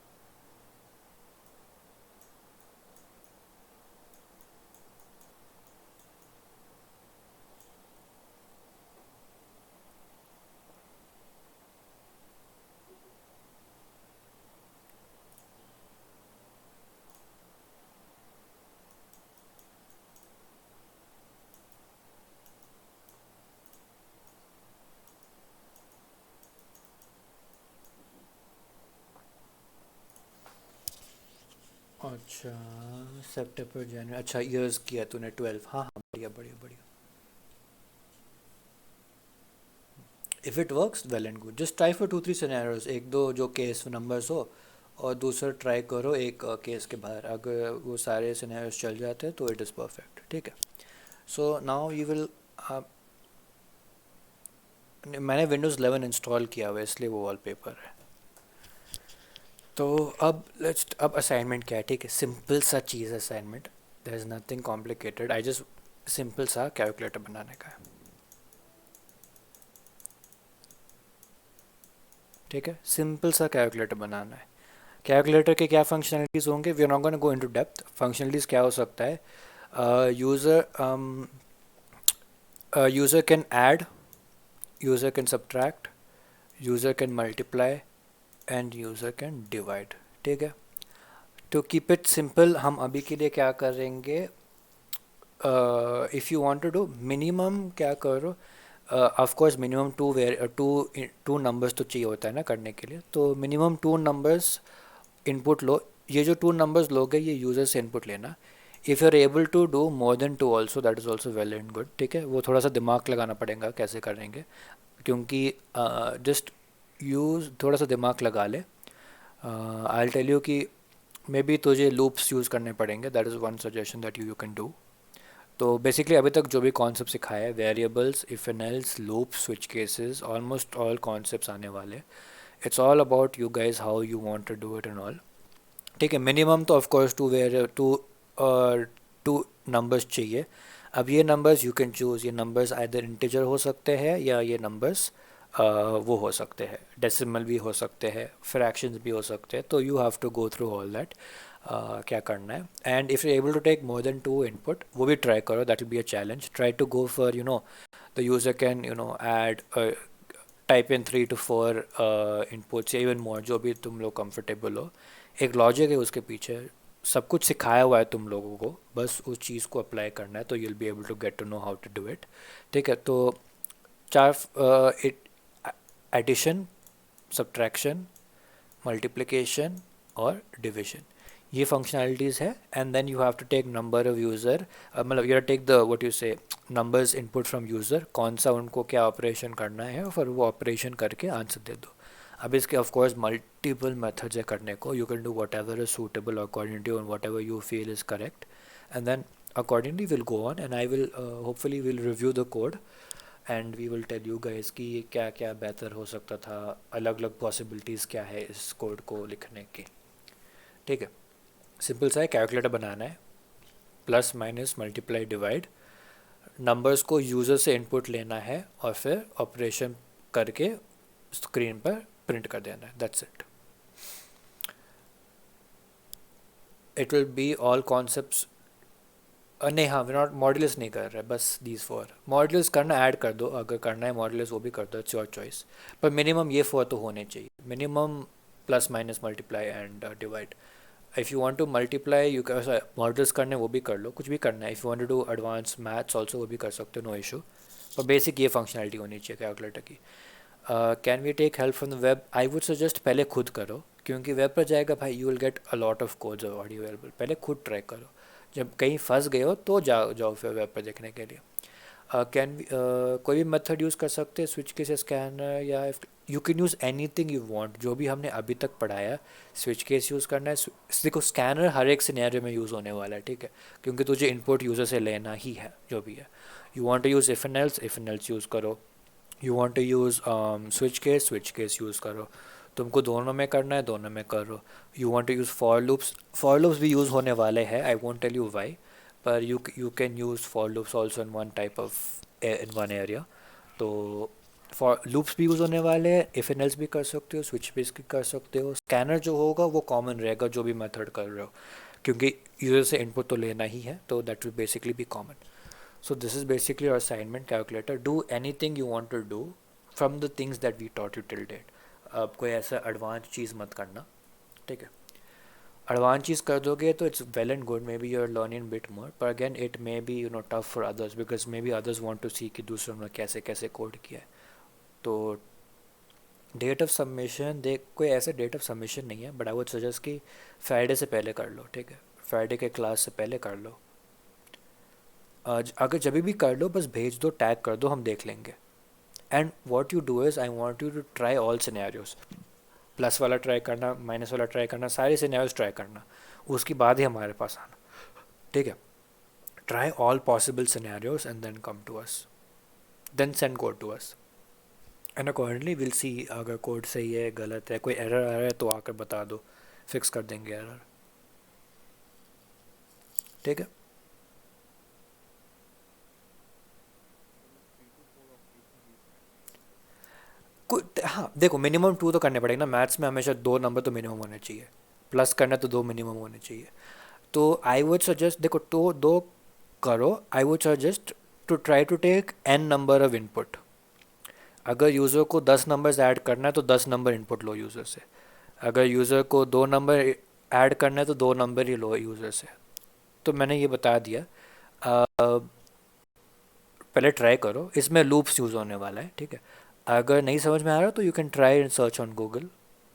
अच्छा, सितंबर जनवरी, अच्छा ईयर्स किया तूने 12। हाँ हाँ, बढ़िया बढ़िया बढ़िया। If it works well and good, just try for 2-3 scenarios, एक दो जो केस नंबर्स हो, और दूसरा ट्राई करो एक केस के बाहर। अगर वो सारे सिनेरियोज चल जाते हैं तो इट इज़ परफेक्ट, ठीक है? सो नाउ यू विल, मैंने विंडोज़ 11 इंस्टॉल किया हुआ है इसलिए वो वॉलपेपर है। तो अब असाइनमेंट क्या है, ठीक है? सिंपल सा चीज़ assignment, there is nothing complicated, I just simple सा कैलकुलेटर बनाने का है, ठीक है? सिंपल सा कैलकुलेटर बनाना है। कैलकुलेटर के क्या फंक्शनलिटीज़ होंगे, we are not gonna go into depth. Functionalities क्या हो सकता है? User can add, user can subtract, user can multiply and user can divide, ठीक है? टू कीप इट सिंपल हम अभी के लिए क्या करेंगे, if you want to do minimum क्या करो, of course minimum two numbers तो चाहिए होता है ना करने के लिए, तो मिनिमम टू नंबर्स इनपुट लो। ये जो टू नंबर्स लोगे ये यूज़र से इनपुट लेना। If you are able to do more than two also, that is also well and good, ठीक है? वो थोड़ा सा दिमाग लगाना पड़ेगा कैसे करेंगे, क्योंकि जस्ट यूज़ थोड़ा सा दिमाग लगा ले। आई टेल यू कि मे बी तुझे लूप्स यूज़ करने पड़ेंगे, that is one suggestion that you can do. तो बेसिकली अभी तक जो भी कॉन्सेप्ट सिखाया है, variables, if and else, loops, switch cases, almost all concepts आने वाले। It's all about you guys how you want to do it and all, ठीक है? मिनिमम तो ऑफ कोर्स टू नंबर्स चाहिए। अब ये नंबर्स यू कैन चूज़, ये numbers either integer हो सकते हैं या ये नंबर्स वो हो सकते हैं, डेसिमल भी हो सकते हैं, फ्रैक्शंस भी हो सकते हैं। तो you have to go through all that, क्या करना है। And if you able to take more than two input, वो भी ट्राई करो, that will be a challenge. Try to go for the user can add, type in 3 to 4 inputs या even more, जो भी तुम लोग कंफर्टेबल हो। एक लॉजिक है उसके पीछे, सब कुछ सिखाया हुआ है तुम लोगों को, बस उस चीज़ को अप्लाई करना है, तो you will be able to get to know how to do it, ठीक है? तो चार, इट एडिशन, सब्ट्रैक्शन, मल्टीप्लिकेशन और डिविजन, ये फंक्शनैलिटीज़ है। And then you have to take number of user, मतलब you take the what you say numbers input from user, कौन सा उनको क्या ऑपरेशन करना है, और फिर वो ऑपरेशन करके आंसर दे दो। अब इसके ऑफ कोर्स मल्टीपल मेथड्स है करने को, you can do whatever is suitable according to and whatever you feel is correct, and then accordingly we'll go on, and I will hopefully we'll review the code and we will tell you guys कि ये क्या क्या बेहतर हो सकता था, अलग अलग पॉसिबिलिटीज़ क्या है इस कोड को लिखने की, ठीक है? सिंपल सा है, कैलकुलेटर बनाना है, plus minus multiply divide, numbers को यूज़र से इनपुट लेना है और फिर ऑपरेशन करके स्क्रीन पर प्रिंट कर देना है, that's it. It will be all concepts, नहीं हाँ, वी नॉट मॉड्यूलस नहीं कर रहे, बस दीज फोर। मॉड्यूलस करना ऐड कर दो, अगर करना है मॉड्यूलस वो भी कर दो, इट्स योर चॉइस, पर मिनिमम ये फोर तो होने चाहिए, minimum plus minus multiply and divide. If you want to multiply you can, modules करने वो भी कर लो, कुछ भी करना है। If you want to do advance maths also वो भी कर सकते हो, नो इशू, पर बेसिक ये फंक्शनैलिटी होनी चाहिए कैलकुलेटर की। Can we take help from the web? I would suggest पहले खुद करो, क्योंकि वेब पर जाएगा भाई, you will get a lot of codes already available, पहले खुद ट्राई करो, जब कहीं फंस गए हो तो जाओ जाओ फिर वेब पर देखने के लिए। कैन कोई भी मेथड यूज़ कर सकते हैं, स्विच केस, स्कैनर, या you can use any thing you want, जो भी हमने अभी तक पढ़ाया। स्विच केस यूज़ करना है, देखो स्कैनर हर एक सिनेरियो में यूज़ होने वाला है, ठीक है, क्योंकि तुझे इनपुट यूज़र से लेना ही है जो भी है। You want to use if and else use करो, you want to use switch case use करो, तुमको दोनों में करना है दोनों में करो। You want to use for loops भी यूज़ होने वाले हैं, I won't tell you why, पर you can use for loops also in one type of in one area. तो फॉर लूप्स भी यूज़ होने वाले हैं, इफ एंड एल्स भी कर सकते हो, स्विच भी कर सकते हो। स्कैनर जो होगा वो कॉमन रहेगा जो भी मेथड कर रहे हो, क्योंकि यूज़र से इनपुट तो लेना ही है, तो that will basically be common. So this is basically your assignment calculator. Do anything you want to do from the things that we taught you till date. अब कोई ऐसा एडवांस चीज़ मत करना, ठीक है। एडवांस चीज़ कर दोगे तो it's well and good, maybe you are learning bit more, पर again it maybe tough for others, because maybe others want to see कि दूसरों ने कैसे कैसे कोड किया है। तो डेट ऑफ सबमिशन, देख कोई ऐसा डेट ऑफ सबमिशन नहीं है, बट आई वुड सजेस्ट कि फ्राइडे से पहले कर लो, ठीक है, फ्राइडे के क्लास से पहले कर लो। अगर जब भी कर लो बस भेज दो, टैग कर दो, हम देख लेंगे। And what you do is, I want you to try all scenarios, plus वाला ट्राई करना, माइनस वाला ट्राई करना, सारे सिनेरियोज ट्राई करना, उसके बाद ही हमारे पास आना, ठीक है। Try all possible scenarios and then come to us, then send code to us, and accordingly will see अगर कोड सही है गलत है, कोई एरर आ रहा है तो आकर बता दो, फिक्स कर देंगे एरर, ठीक है। हाँ देखो, मिनिमम 2 तो करने पड़ेगा ना, मैथ्स में हमेशा 2 नंबर तो मिनिमम होने चाहिए, प्लस करना तो 2 मिनिमम होने चाहिए। तो आई वुड सजेस्ट, देखो तो 2 करो, I would suggest to try to take n number of input. अगर यूज़र को 10 नंबर्स ऐड करना है तो 10 नंबर इनपुट लो यूज़र से, अगर यूज़र को 2 नंबर ऐड करना है तो 2 नंबर ही लो यूज़र से। तो मैंने ये बता दिया, पहले ट्राई करो, इसमें लूप्स यूज़ होने वाला है, ठीक है। अगर नहीं समझ में आ रहा तो you can try and search on Google,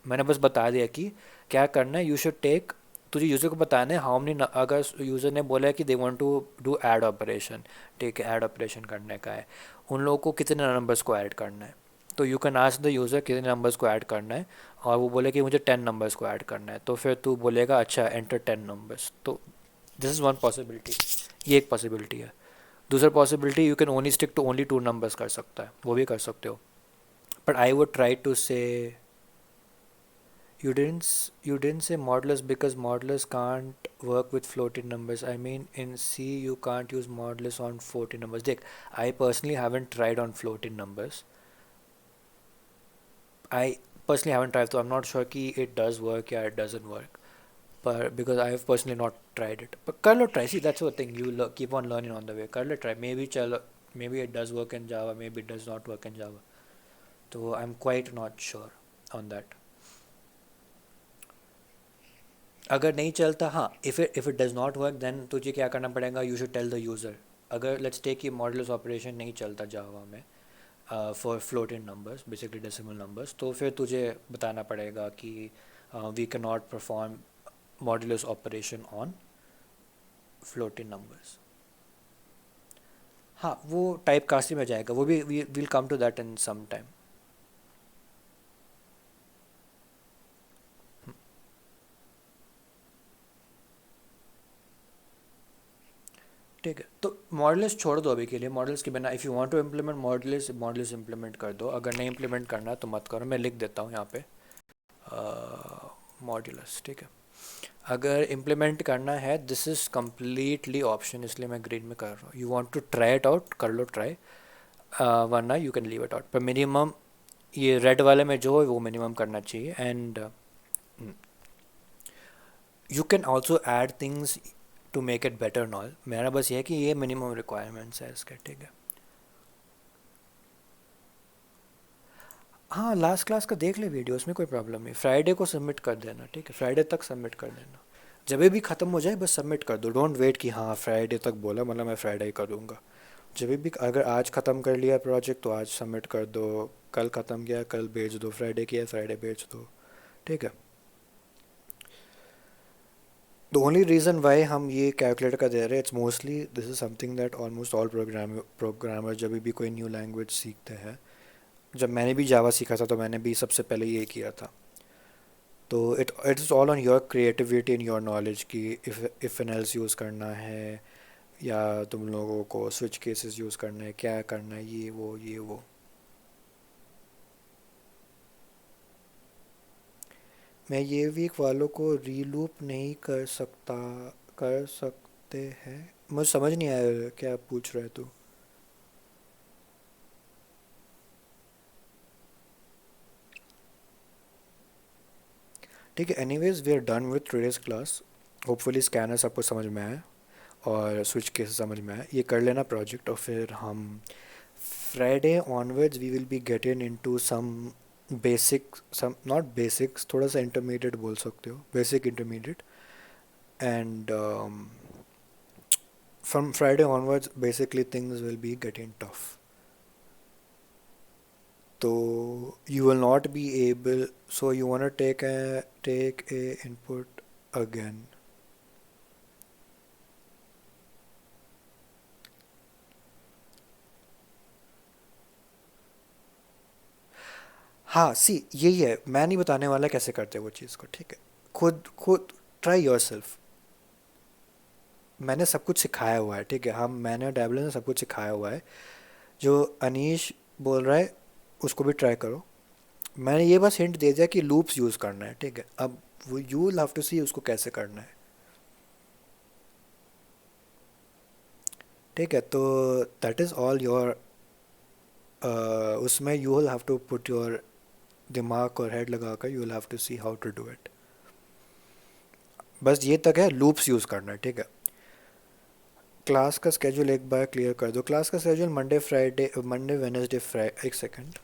मैंने बस बता दिया कि क्या करना है। यू शुड टेक, तुझे यूज़र को बताना है हाउ मेनी, अगर यूज़र ने बोला है कि they want to do add operation, ठीक है, ऐड ऑपरेशन करने का है, उन लोगों को कितने नंबर्स को ऐड करना है, तो you can ask the user कितने नंबर्स को ऐड करना है, और वो बोले कि मुझे 10 नंबर्स को ऐड करना है, तो फिर तू बोलेगा अच्छा एंटर 10 नंबर्स। तो दिस इज़ वन पॉसिबिलिटी, ये एक पॉसिबिलिटी है। दूसरा possibility, you can only stick to only 2 numbers कर सकता है, वो भी कर सकते हो, but I would try to say, you didn't say modulus because modulus can't work with floating numbers. I mean in C you can't use modulus on floating numbers. Dick, I personally haven't tried on floating numbers. I personally haven't tried, so I'm not sure कि it does work या it doesn't work. But because I have personally not tried it. But कर लो try. See, that's the thing. You keep on learning on the way. कर लो try. Maybe चलो, maybe it does work in Java. Maybe it does not work in Java. So I'm quite not sure on that. अगर नहीं चलता, हाँ, if it does not work then तुझे क्या करना पड़ेगा, you should tell the user. अगर let's take कि मॉडुलस ऑपरेशन नहीं चलता जावा में for floating numbers, basically decimal numbers, तो फिर तुझे बताना पड़ेगा कि we can not perform modulus operation on floating numbers. हाँ, वो टाइप कास्टिंग में जाएगा, वो भी will come to that in some time. ठीक है, तो मॉडल्स छोड़ दो अभी के लिए, मॉडल्स के बिना if you want to implement models implement कर दो, अगर नहीं इम्प्लीमेंट करना तो मत करो, मैं लिख देता हूँ यहाँ पे मॉडुलस, ठीक है। अगर इम्प्लीमेंट करना है, दिस इज़ कम्प्लीटली ऑप्शन, इसलिए मैं ग्रीन में कर रहा हूँ। You want to try it out, कर लो ट्राई, वरना you can leave it out, पर मिनिमम ये रेड वाले में जो है वो मिनिमम करना चाहिए। And you can also add things to make it better नॉल, मेरा बस ये है कि ये मिनिमम रिक्वायरमेंट्स है इसके, ठीक है। हाँ, लास्ट क्लास का देख ले वीडियो, उसमें कोई प्रॉब्लम नहीं, फ्राइडे को सबमिट कर देना, ठीक है, फ्राइडे तक सबमिट कर देना, जब भी ख़त्म हो जाए बस सबमिट कर दो, डोंट वेट कि हाँ फ्राइडे तक बोला मतलब मैं फ्राइडे ही करूँगा। जब भी, अगर आज ख़त्म कर लिया प्रोजेक्ट तो आज सबमिट कर दो, कल ख़त्म किया कल भेज दो, फ्राइडे किया फ्राइडे भेज दो, ठीक है। द ओनली रीज़न वाई हम ये कैलकुलेट कर दे रहे हैं, it's mostly this is something that almost all programmer जब भी कोई न्यू लैंग्वेज सीखते हैं, जब मैंने भी जावा सीखा था तो मैंने भी सबसे पहले ये किया था। तो it's all on your creativity and your knowledge कि इफ़ एन एल्स यूज़ करना है, या तुम लोगों को स्विच केसेस यूज़ करना है, क्या करना है, ये वो। मैं ये वीक वालों को रीलूप नहीं कर सकता, कर सकते हैं? मुझे समझ नहीं आया क्या पूछ रहे तू। ठीक है, anyways we are done with today's class. Hopefully scanner सबको समझ में आए और स्विच केसेस समझ में आए, ये कर लेना प्रोजेक्ट, और फिर हम Friday onwards we will be getting into some basic, some not basics, थोड़ा सा इंटरमीडिएट बोल सकते हो, basic intermediate. And from Friday onwards, basically things will be getting tough. So you will not be able. So you wanna take a input again. हाँ सी, यही है, मैं नहीं बताने वाला कैसे करते हैं वो चीज़ को, ठीक है? खुद खुद ट्राई योर सेल्फ। मैंने सब कुछ सिखाया हुआ है, ठीक है? मैंने और डैबलो ने सब कुछ सिखाया हुआ है। जो अनीश बोल रहा है उसको भी ट्राई करो। मैंने ये बस हिंट दे दिया कि लूप्स यूज़ करना है, ठीक है? अब वो you will have to see उसको कैसे करना है, ठीक है? तो दैट इज़ ऑल योर, उसमें you will have to put your दिमाग और हेड लगा कर, you will have to see how to do it. बस ये तक है, लूप्स यूज़ करना है, ठीक है? क्लास का स्केड्यूल एक बार क्लियर कर दो। क्लास का schedule Monday Friday, Monday Wednesday Friday, एक सेकेंड।